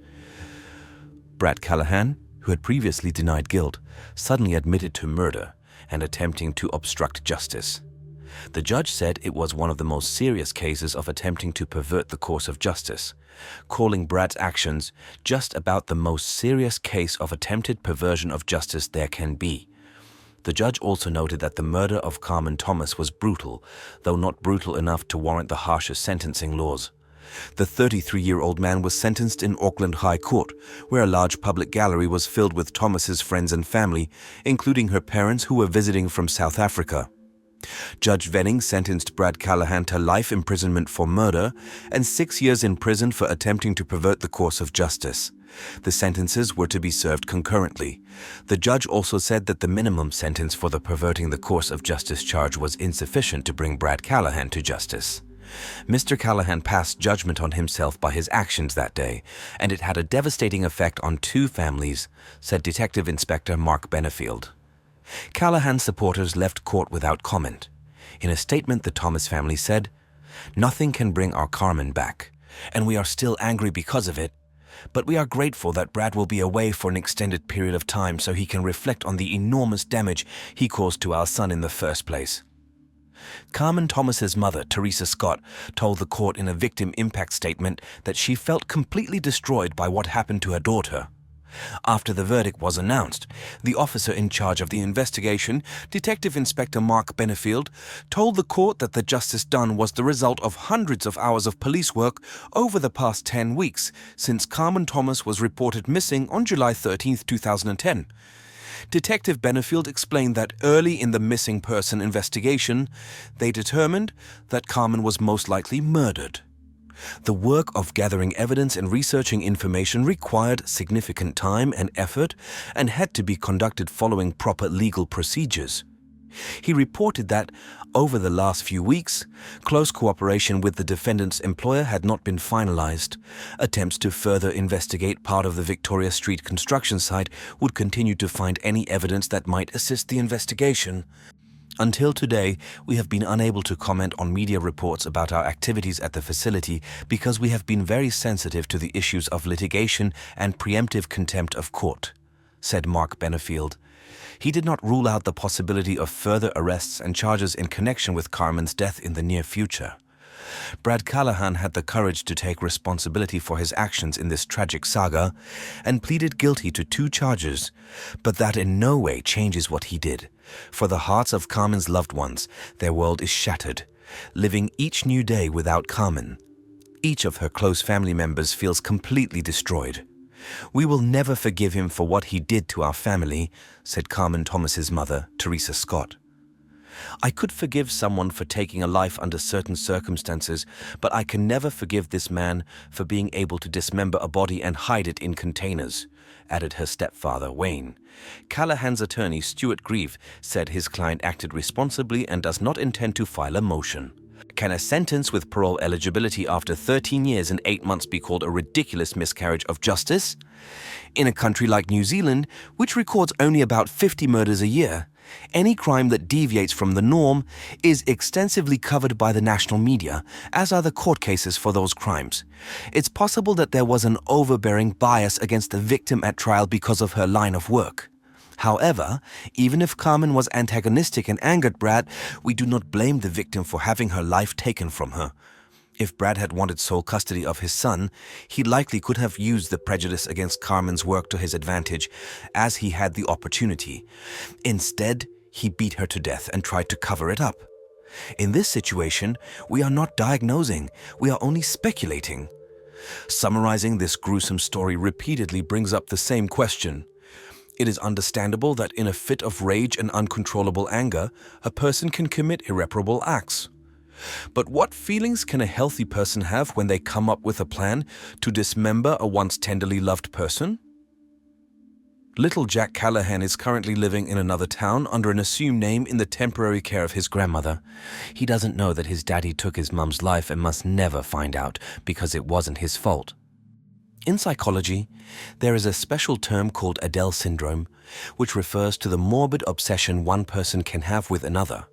Brad Callahan, who had previously denied guilt, suddenly admitted to murder and attempting to obstruct justice. The judge said it was one of the most serious cases of attempting to pervert the course of justice, calling Brad's actions just about the most serious case of attempted perversion of justice there can be. The judge also noted that the murder of Carmen Thomas was brutal, though not brutal enough to warrant the harshest sentencing laws. The 33-year-old man was sentenced in Auckland High Court, where a large public gallery was filled with Thomas's friends and family, including her parents who were visiting from South Africa. Judge Venning sentenced Brad Callahan to life imprisonment for murder and 6 years in prison for attempting to pervert the course of justice. The sentences were to be served concurrently. The judge also said that the minimum sentence for the perverting the course of justice charge was insufficient to bring Brad Callahan to justice. Mr. Callahan passed judgment on himself by his actions that day, and it had a devastating effect on 2 families, said Detective Inspector Mark Benefield. Callahan's supporters left court without comment. In a statement, the Thomas family said, "Nothing can bring our Carmen back, and we are still angry because of it, but we are grateful that Brad will be away for an extended period of time so he can reflect on the enormous damage he caused to our son in the first place." Carmen Thomas's mother, Teresa Scott, told the court in a victim impact statement that she felt completely destroyed by what happened to her daughter. After the verdict was announced, the officer in charge of the investigation, Detective Inspector Mark Benefield, told the court that the justice done was the result of hundreds of hours of police work over the past 10 weeks since Carmen Thomas was reported missing on July 13, 2010. Detective Benefield explained that early in the missing person investigation, they determined that Carmen was most likely murdered. The work of gathering evidence and researching information required significant time and effort and had to be conducted following proper legal procedures. He reported that, over the last few weeks, close cooperation with the defendant's employer had not been finalized. Attempts to further investigate part of the Victoria Street construction site would continue to find any evidence that might assist the investigation. Until today, we have been unable to comment on media reports about our activities at the facility because we have been very sensitive to the issues of litigation and preemptive contempt of court, said Mark Benefield. He did not rule out the possibility of further arrests and charges in connection with Carmen's death in the near future. Brad Callahan had the courage to take responsibility for his actions in this tragic saga and pleaded guilty to 2 charges, but that in no way changes what he did. For the hearts of Carmen's loved ones, their world is shattered, living each new day without Carmen. Each of her close family members feels completely destroyed. "We will never forgive him for what he did to our family," said Carmen Thomas's mother, Teresa Scott. "I could forgive someone for taking a life under certain circumstances, but I can never forgive this man for being able to dismember a body and hide it in containers," added her stepfather, Wayne. Callahan's attorney, Stuart Grieve, said his client acted responsibly and does not intend to file a motion. Can a sentence with parole eligibility after 13 years and 8 months be called a ridiculous miscarriage of justice? In a country like New Zealand, which records only about 50 murders a year, any crime that deviates from the norm is extensively covered by the national media, as are the court cases for those crimes. It's possible that there was an overbearing bias against the victim at trial because of her line of work. However, even if Carmen was antagonistic and angered Brad, we do not blame the victim for having her life taken from her. If Brad had wanted sole custody of his son, he likely could have used the prejudice against Carmen's work to his advantage, as he had the opportunity. Instead, he beat her to death and tried to cover it up. In this situation, we are not diagnosing, we are only speculating. Summarizing this gruesome story repeatedly brings up the same question. It is understandable that in a fit of rage and uncontrollable anger, a person can commit irreparable acts. But what feelings can a healthy person have when they come up with a plan to dismember a once tenderly loved person? Little Jack Callahan is currently living in another town under an assumed name in the temporary care of his grandmother. He doesn't know that his daddy took his mum's life and must never find out because it wasn't his fault. In psychology, there is a special term called Adele syndrome, which refers to the morbid obsession one person can have with another.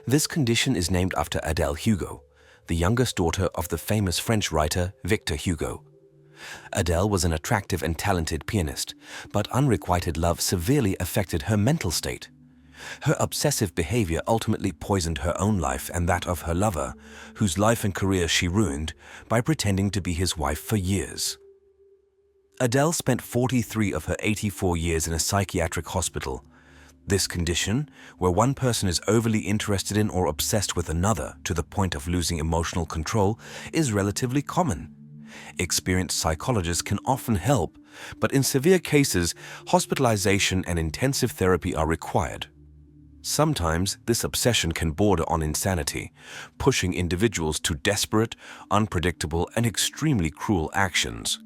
This condition is named after Adele Hugo, the youngest daughter of the famous French writer Victor Hugo. Adele was an attractive and talented pianist, but unrequited love severely affected her mental state. Her obsessive behavior ultimately poisoned her own life and that of her lover, whose life and career she ruined by pretending to be his wife for years. Adele spent 43 of her 84 years in a psychiatric hospital. This condition, where one person is overly interested in or obsessed with another to the point of losing emotional control, is relatively common. Experienced psychologists can often help, but in severe cases, hospitalization and intensive therapy are required. Sometimes this obsession can border on insanity, pushing individuals to desperate, unpredictable, and extremely cruel actions.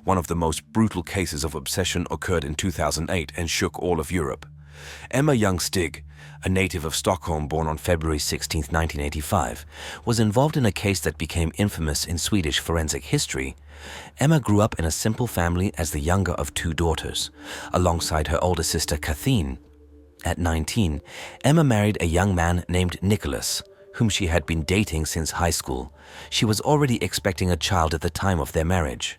One of the most brutal cases of obsession occurred in 2008 and shook all of Europe. Emma Ljungstig, a native of Stockholm born on February 16, 1985, was involved in a case that became infamous in Swedish forensic history. Emma grew up in a simple family as the younger of two daughters, alongside her older sister Kathleen. At 19, Emma married a young man named Nicholas, whom she had been dating since high school. She was already expecting a child at the time of their marriage.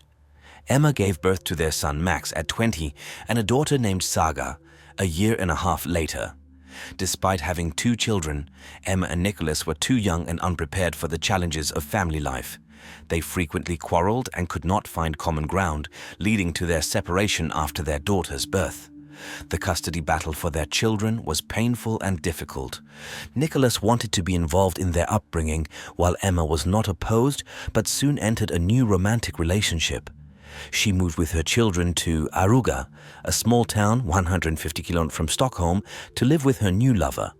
Emma gave birth to their son Max at 20 and a daughter named Saga a year and a half later. Despite having two children, Emma and Nicholas were too young and unprepared for the challenges of family life. They frequently quarreled and could not find common ground, leading to their separation after their daughter's birth. The custody battle for their children was painful and difficult. Nicholas wanted to be involved in their upbringing, while Emma was not opposed but soon entered a new romantic relationship. She moved with her children to Aruga, a small town 150 kilometers from Stockholm, to live with her new lover,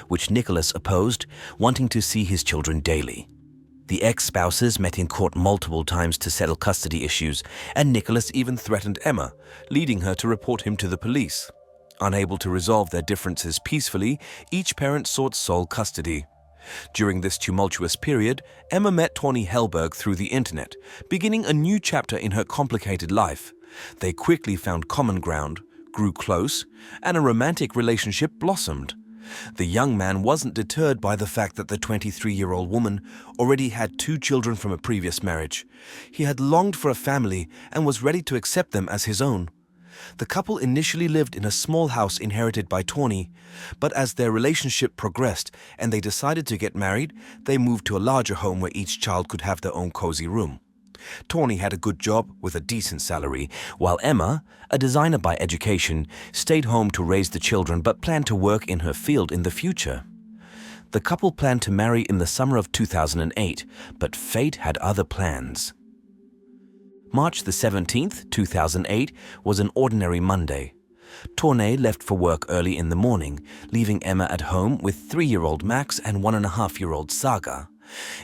which Nicholas opposed, wanting to see his children daily. The ex-spouses met in court multiple times to settle custody issues, and Nicholas even threatened Emma, leading her to report him to the police. Unable to resolve their differences peacefully, each parent sought sole custody. During this tumultuous period, Emma met Tony Hellberg through the internet, beginning a new chapter in her complicated life. They quickly found common ground, grew close, and a romantic relationship blossomed. The young man wasn't deterred by the fact that the 23-year-old woman already had two children from a previous marriage. He had longed for a family and was ready to accept them as his own. The couple initially lived in a small house inherited by Tony, but as their relationship progressed and they decided to get married, they moved to a larger home where each child could have their own cozy room. Tony had a good job with a decent salary, while Emma, a designer by education, stayed home to raise the children but planned to work in her field in the future. The couple planned to marry in the summer of 2008, but fate had other plans. March the 17th, 2008 was an ordinary Monday. Tony left for work early in the morning, leaving Emma at home with 3-year-old Max and 1.5-year-old Saga.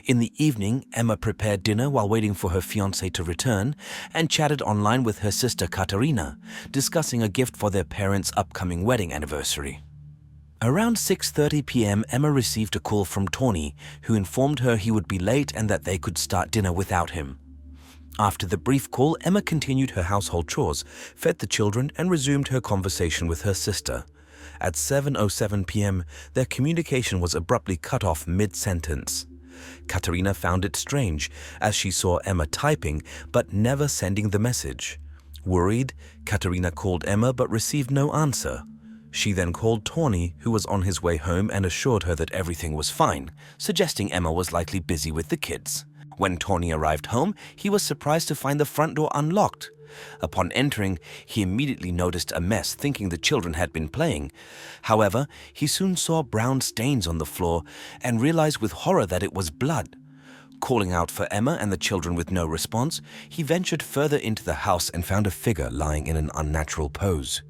In the evening, Emma prepared dinner while waiting for her fiancé to return and chatted online with her sister Katarina, discussing a gift for their parents' upcoming wedding anniversary. Around 6:30 p.m., Emma received a call from Tony, who informed her he would be late and that they could start dinner without him. After the brief call, Emma continued her household chores, fed the children, and resumed her conversation with her sister. At 7:07 p.m., their communication was abruptly cut off mid-sentence. Katarina found it strange, as she saw Emma typing but never sending the message. Worried, Katarina called Emma but received no answer. She then called Tony, who was on his way home, and assured her that everything was fine, suggesting Emma was likely busy with the kids. When Tony arrived home, he was surprised to find the front door unlocked. Upon entering, he immediately noticed a mess, thinking the children had been playing. However, he soon saw brown stains on the floor and realized with horror that it was blood. Calling out for Emma and the children with no response, he ventured further into the house and found a figure lying in an unnatural pose.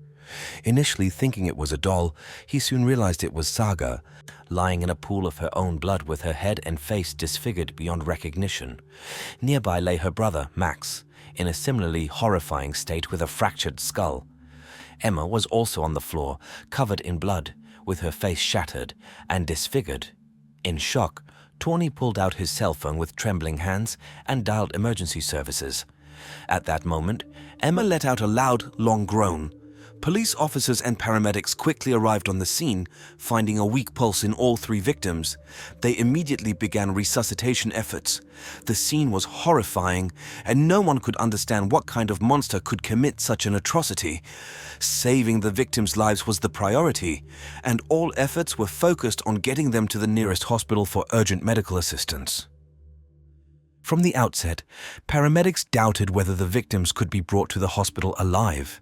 Initially thinking it was a doll, he soon realized it was Saga, lying in a pool of her own blood with her head and face disfigured beyond recognition. Nearby lay her brother, Max, in a similarly horrifying state with a fractured skull. Emma was also on the floor, covered in blood, with her face shattered and disfigured. In shock, Tony pulled out his cell phone with trembling hands and dialed emergency services. At that moment, Emma let out a loud, long groan. Police officers and paramedics quickly arrived on the scene, finding a weak pulse in all 3 victims. They immediately began resuscitation efforts. The scene was horrifying, and no one could understand what kind of monster could commit such an atrocity. Saving the victims' lives was the priority, and all efforts were focused on getting them to the nearest hospital for urgent medical assistance. From the outset, paramedics doubted whether the victims could be brought to the hospital alive.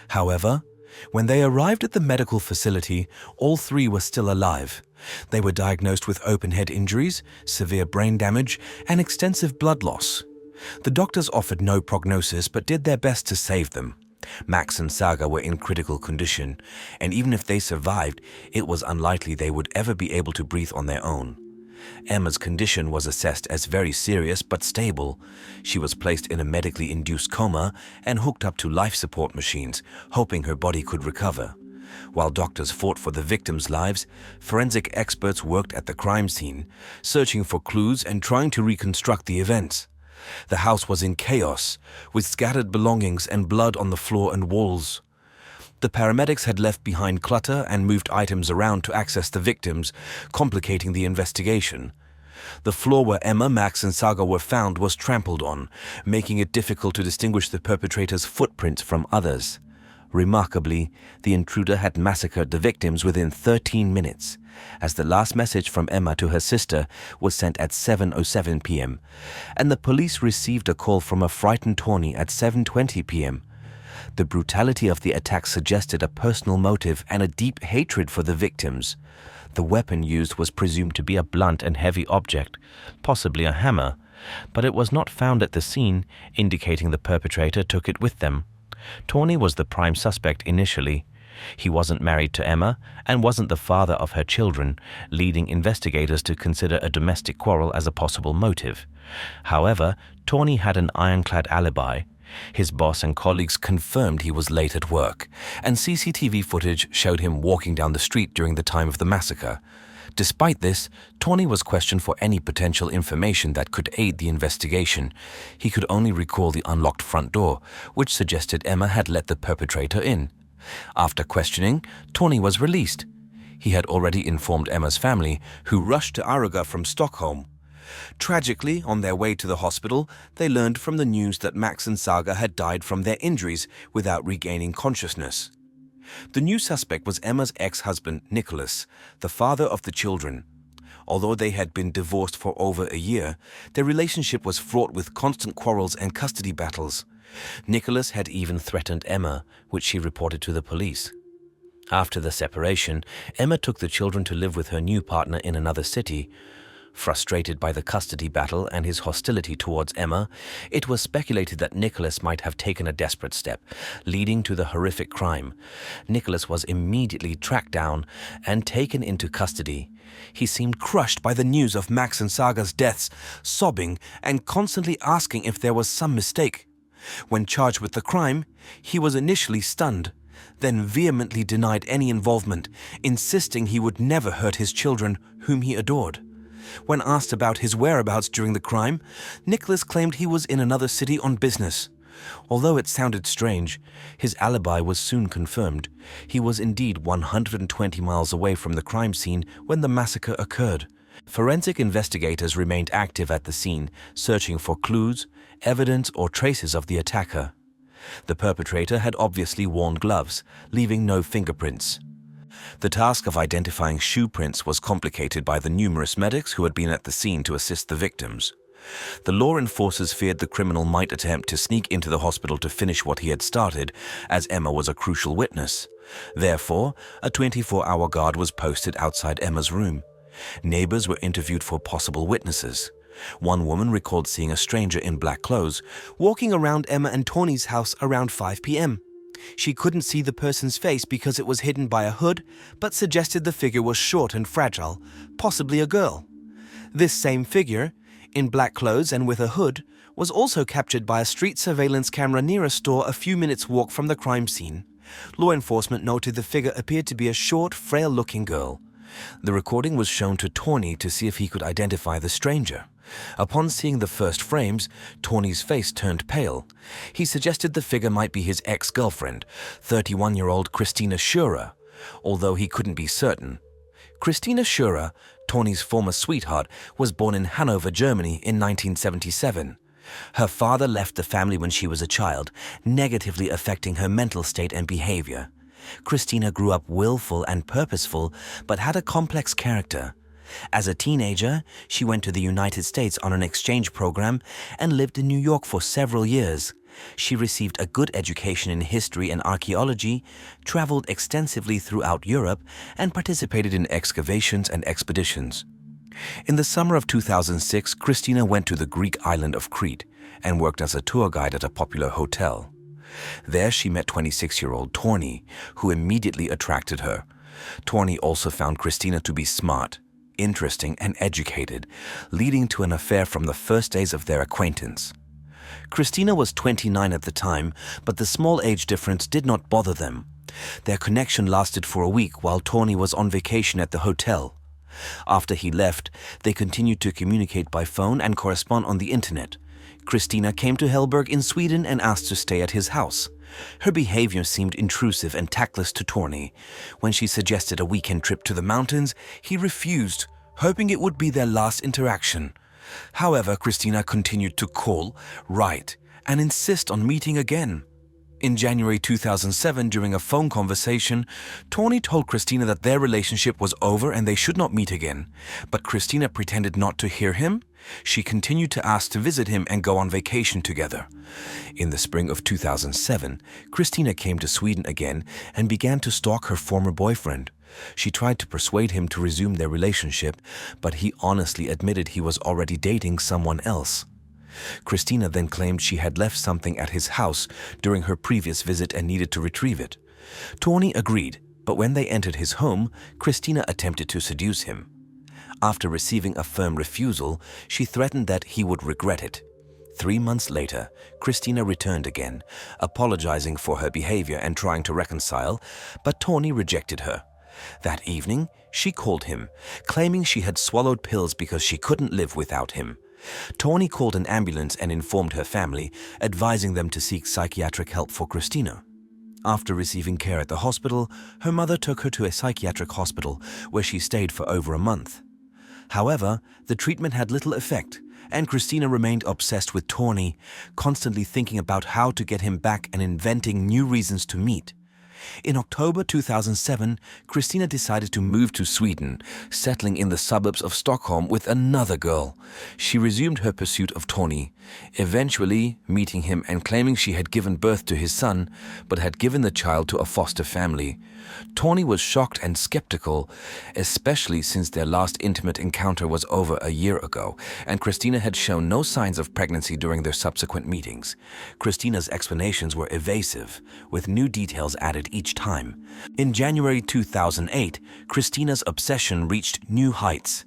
However, When they arrived at the medical facility, all three were still alive. They were diagnosed with open head injuries, severe brain damage, and extensive blood loss. The doctors offered no prognosis but did their best to save them. Max and Saga were in critical condition, and even if they survived, it was unlikely they would ever be able to breathe on their own. Emma's condition was assessed as very serious but stable. She was placed in a medically induced coma and hooked up to life support machines, hoping her body could recover. While doctors fought for the victims' lives, forensic experts worked at the crime scene, searching for clues and trying to reconstruct the events. The house was in chaos, with scattered belongings and blood on the floor and walls. The paramedics had left behind clutter and moved items around to access the victims, complicating the investigation. The floor where Emma, Max, and Saga were found was trampled on, making it difficult to distinguish the perpetrator's footprints from others. Remarkably, the intruder had massacred the victims within 13 minutes, as the last message from Emma to her sister was sent at 7:07 p.m., and the police received a call from a frightened Tawny at 7:20 p.m. The brutality of the attack suggested a personal motive and a deep hatred for the victims. The weapon used was presumed to be a blunt and heavy object, possibly a hammer, but it was not found at the scene, indicating the perpetrator took it with them. Tawny was the prime suspect initially. He wasn't married to Emma and wasn't the father of her children, leading investigators to consider a domestic quarrel as a possible motive. However, Tawny had an ironclad alibi. His boss and colleagues confirmed he was late at work, and CCTV footage showed him walking down the street during the time of the massacre. Despite this, Tawny was questioned for any potential information that could aid the investigation. He could only recall the unlocked front door, which suggested Emma had let the perpetrator in. After questioning, Tawny was released. He had already informed Emma's family, who rushed to Aruga from Stockholm. Tragically, on their way to the hospital, they learned from the news that Max and Saga had died from their injuries without regaining consciousness. The new suspect was Emma's ex-husband, Nicholas, the father of the children. Although they had been divorced for over a year, their relationship was fraught with constant quarrels and custody battles. Nicholas had even threatened Emma, which she reported to the police. After the separation, Emma took the children to live with her new partner in another city. Frustrated by the custody battle and his hostility towards Emma, it was speculated that Nicholas might have taken a desperate step, leading to the horrific crime. Nicholas was immediately tracked down and taken into custody. He seemed crushed by the news of Max and Saga's deaths, sobbing and constantly asking if there was some mistake. When charged with the crime, he was initially stunned, then vehemently denied any involvement, insisting he would never hurt his children, whom he adored. When asked about his whereabouts during the crime, Nicholas claimed he was in another city on business. Although it sounded strange, his alibi was soon confirmed. He was indeed 120 miles away from the crime scene when the massacre occurred. Forensic investigators remained active at the scene, searching for clues, evidence, or traces of the attacker. The perpetrator had obviously worn gloves, leaving no fingerprints. The task of identifying shoe prints was complicated by the numerous medics who had been at the scene to assist the victims. The law enforcers feared the criminal might attempt to sneak into the hospital to finish what he had started, as Emma was a crucial witness. Therefore, a 24-hour guard was posted outside Emma's room. Neighbors were interviewed for possible witnesses. One woman recalled seeing a stranger in black clothes walking around Emma and Tawny's house around 5 p.m. She couldn't see the person's face because it was hidden by a hood, but suggested the figure was short and fragile, possibly a girl. This same figure, in black clothes and with a hood, was also captured by a street surveillance camera near a store a few minutes' walk from the crime scene. Law enforcement noted the figure appeared to be a short, frail-looking girl. The recording was shown to Tawny to see if he could identify the stranger. Upon seeing the first frames, Tawny's face turned pale. He suggested the figure might be his ex-girlfriend, 31-year-old Christina Sheila, although he couldn't be certain. Christina Sheila, Tawny's former sweetheart, was born in Hanover, Germany in 1977. Her father left the family when she was a child, negatively affecting her mental state and behavior. Christina grew up willful and purposeful, but had a complex character. As a teenager, she went to the United States on an exchange program and lived in New York for several years. She received a good education in history and archaeology, traveled extensively throughout Europe, and participated in excavations and expeditions. In the summer of 2006, Christina went to the Greek island of Crete and worked as a tour guide at a popular hotel. There she met 26-year-old Tony, who immediately attracted her. Tony also found Christina to be smart, interesting, and educated, leading to an affair from the first days of their acquaintance. Christina was 29 at the time, but the small age difference did not bother them. Their connection lasted for a week while Tony was on vacation at the hotel. After he left, they continued to communicate by phone and correspond on the internet. Christina came to Hellberg in Sweden and asked to stay at his house. Her behavior seemed intrusive and tactless to Tony. When she suggested a weekend trip to the mountains, he refused, hoping it would be their last interaction. However, Christina continued to call, write, and insist on meeting again. In January 2007, during a phone conversation, Tony told Christina that their relationship was over and they should not meet again. But Christina pretended not to hear him. She continued to ask to visit him and go on vacation together. In the spring of 2007, Christina came to Sweden again and began to stalk her former boyfriend. She tried to persuade him to resume their relationship, but he honestly admitted he was already dating someone else. Christina then claimed she had left something at his house during her previous visit and needed to retrieve it. Tony agreed, but when they entered his home, Christina attempted to seduce him. After receiving a firm refusal, she threatened that he would regret it. 3 months later, Christina returned again, apologizing for her behavior and trying to reconcile, but Tony rejected her. That evening, she called him, claiming she had swallowed pills because she couldn't live without him. Tony called an ambulance and informed her family, advising them to seek psychiatric help for Christina. After receiving care at the hospital, her mother took her to a psychiatric hospital where she stayed for over a month. However, the treatment had little effect, and Christina remained obsessed with Tony, constantly thinking about how to get him back and inventing new reasons to meet. In October 2007, Christina decided to move to Sweden, settling in the suburbs of Stockholm with another girl. She resumed her pursuit of Tony, eventually meeting him and claiming she had given birth to his son, but had given the child to a foster family. Tony was shocked and skeptical, especially since their last intimate encounter was over a year ago, and Christina had shown no signs of pregnancy during their subsequent meetings. Christina's explanations were evasive, with new details added each time. In January 2008, Christina's obsession reached new heights.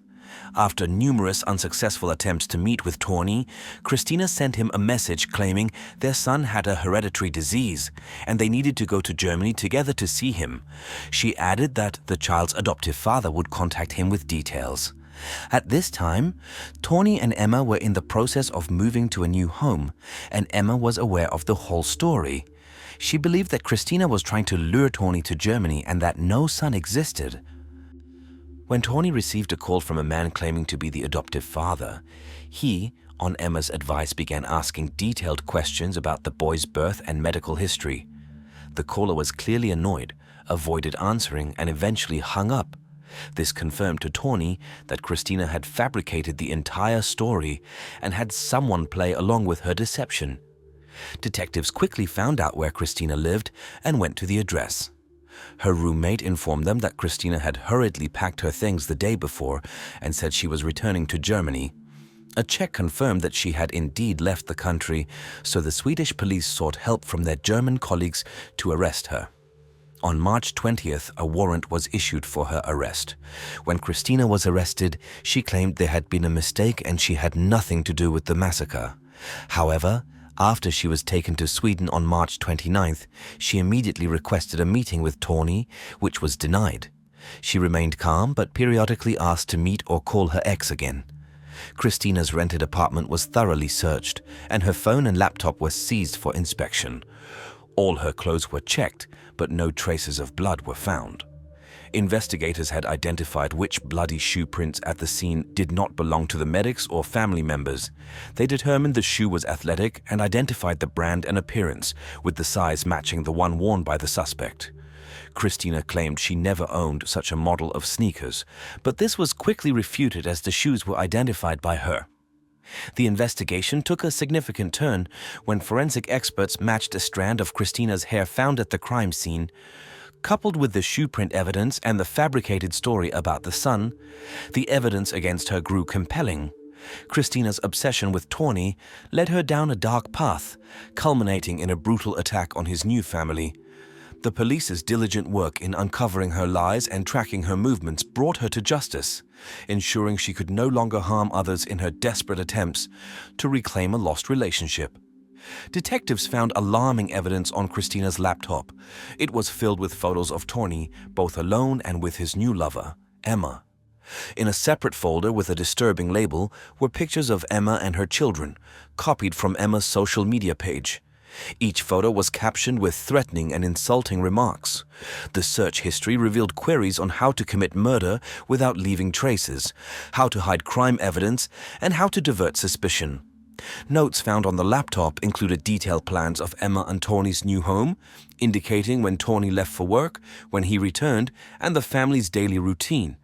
After numerous unsuccessful attempts to meet with Tony, Christina sent him a message claiming their son had a hereditary disease and they needed to go to Germany together to see him. She added that the child's adoptive father would contact him with details. At this time, Tony and Emma were in the process of moving to a new home, and Emma was aware of the whole story. She believed that Christina was trying to lure Tony to Germany and that no son existed. When Tony received a call from a man claiming to be the adoptive father, he, on Emma's advice, began asking detailed questions about the boy's birth and medical history. The caller was clearly annoyed, avoided answering, and eventually hung up. This confirmed to Tony that Christina had fabricated the entire story and had someone play along with her deception. Detectives quickly found out where Christina lived and went to the address. Her roommate informed them that Christina had hurriedly packed her things the day before and said she was returning to Germany. A check confirmed that she had indeed left the country, so the Swedish police sought help from their German colleagues to arrest her. On March 20th, a warrant was issued for her arrest. When Christina was arrested, she claimed there had been a mistake and she had nothing to do with the massacre. However, after she was taken to Sweden on March 29th, she immediately requested a meeting with Tony, which was denied. She remained calm but periodically asked to meet or call her ex again. Christina's rented apartment was thoroughly searched, and her phone and laptop were seized for inspection. All her clothes were checked, but no traces of blood were found. Investigators had identified which bloody shoe prints at the scene did not belong to the medics or family members. They determined the shoe was athletic and identified the brand and appearance, with the size matching the one worn by the suspect. Christina claimed she never owned such a model of sneakers, but this was quickly refuted as the shoes were identified by her. The investigation took a significant turn when forensic experts matched a strand of Christina's hair found at the crime scene. Coupled with the shoe print evidence and the fabricated story about the son, the evidence against her grew compelling. Christina's obsession with Tawny led her down a dark path, culminating in a brutal attack on his new family. The police's diligent work in uncovering her lies and tracking her movements brought her to justice, ensuring she could no longer harm others in her desperate attempts to reclaim a lost relationship. Detectives found alarming evidence on Christina's laptop. It was filled with photos of Tawny, both alone and with his new lover, Emma. In a separate folder with a disturbing label were pictures of Emma and her children, copied from Emma's social media page. Each photo was captioned with threatening and insulting remarks. The search history revealed queries on how to commit murder without leaving traces, how to hide crime evidence, and how to divert suspicion. Notes found on the laptop included detailed plans of Emma and Tawny's new home, indicating when Tawny left for work, when he returned, and the family's daily routine.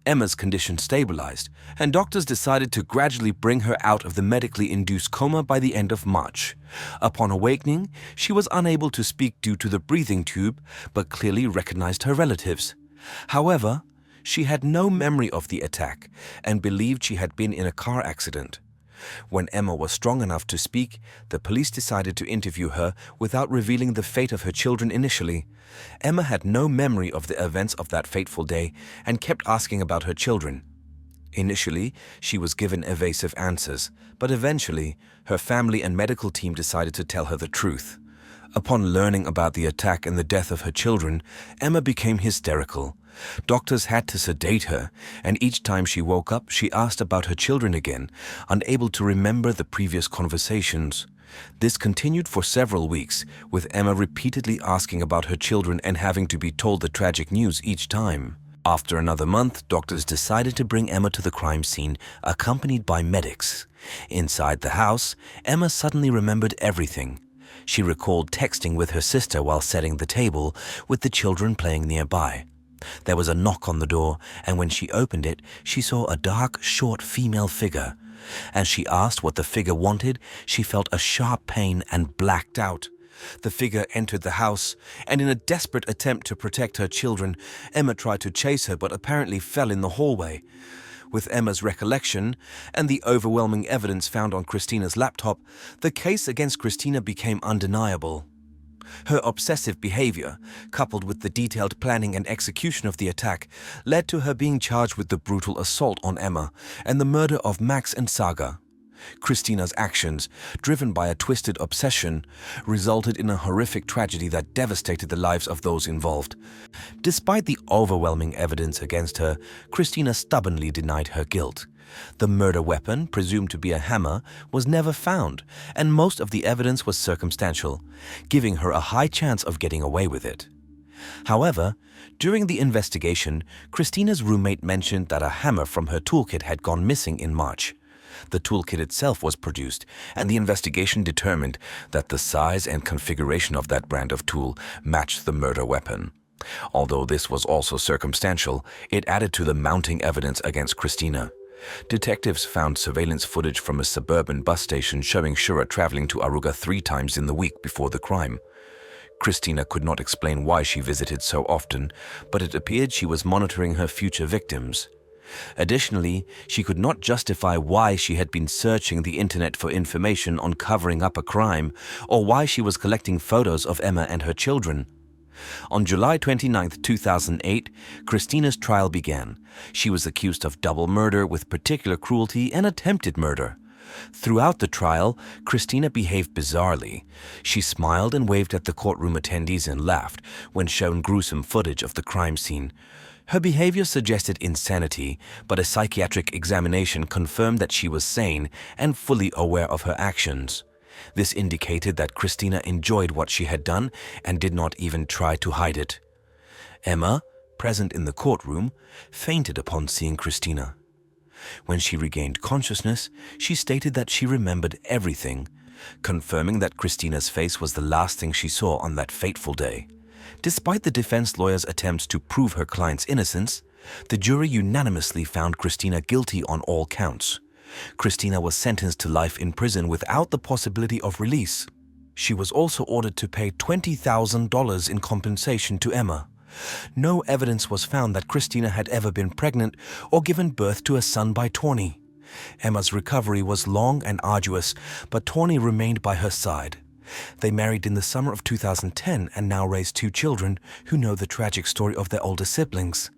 Emma's condition stabilized, and doctors decided to gradually bring her out of the medically induced coma by the end of March. Upon awakening, she was unable to speak due to the breathing tube, but clearly recognized her relatives. However, she had no memory of the attack and believed she had been in a car accident. When Emma was strong enough to speak, the police decided to interview her without revealing the fate of her children initially. Emma had no memory of the events of that fateful day and kept asking about her children. Initially, she was given evasive answers, but eventually, her family and medical team decided to tell her the truth. Upon learning about the attack and the death of her children, Emma became hysterical. Doctors had to sedate her, and each time she woke up, she asked about her children again, unable to remember the previous conversations. This continued for several weeks, with Emma repeatedly asking about her children and having to be told the tragic news each time. After another month, doctors decided to bring Emma to the crime scene, accompanied by medics. Inside the house, Emma suddenly remembered everything. She recalled texting with her sister while setting the table, with the children playing nearby. There was a knock on the door, and when she opened it, she saw a dark, short female figure. As she asked what the figure wanted, she felt a sharp pain and blacked out. The figure entered the house, and in a desperate attempt to protect her children, Emma tried to chase her but apparently fell in the hallway. With Emma's recollection and the overwhelming evidence found on Christina's laptop, the case against Christina became undeniable. Her obsessive behavior, coupled with the detailed planning and execution of the attack, led to her being charged with the brutal assault on Emma and the murder of Max and Saga. Christina's actions, driven by a twisted obsession, resulted in a horrific tragedy that devastated the lives of those involved. Despite the overwhelming evidence against her, Christina stubbornly denied her guilt. The murder weapon, presumed to be a hammer, was never found, and most of the evidence was circumstantial, giving her a high chance of getting away with it. However, during the investigation, Christina's roommate mentioned that a hammer from her toolkit had gone missing in March. The toolkit itself was produced, and the investigation determined that the size and configuration of that brand of tool matched the murder weapon. Although this was also circumstantial, it added to the mounting evidence against Christina. Detectives found surveillance footage from a suburban bus station showing Shura traveling to Aruga 3 times in the week before the crime. Christina could not explain why she visited so often, but it appeared she was monitoring her future victims. Additionally, she could not justify why she had been searching the internet for information on covering up a crime, or why she was collecting photos of Emma and her children. On July 29, 2008, Christina's trial began. She was accused of double murder with particular cruelty and attempted murder. Throughout the trial, Christina behaved bizarrely. She smiled and waved at the courtroom attendees and laughed when shown gruesome footage of the crime scene. Her behavior suggested insanity, but a psychiatric examination confirmed that she was sane and fully aware of her actions. This indicated that Christina enjoyed what she had done and did not even try to hide it. Emma, present in the courtroom, fainted upon seeing Christina. When she regained consciousness, she stated that she remembered everything, confirming that Christina's face was the last thing she saw on that fateful day. Despite the defense lawyer's attempts to prove her client's innocence, the jury unanimously found Christina guilty on all counts. Christina was sentenced to life in prison without the possibility of release. She was also ordered to pay $20,000 in compensation to Emma. No evidence was found that Christina had ever been pregnant or given birth to a son by Tawny. Emma's recovery was long and arduous, but Tawny remained by her side. They married in the summer of 2010 and now raise 2 children who know the tragic story of their older siblings.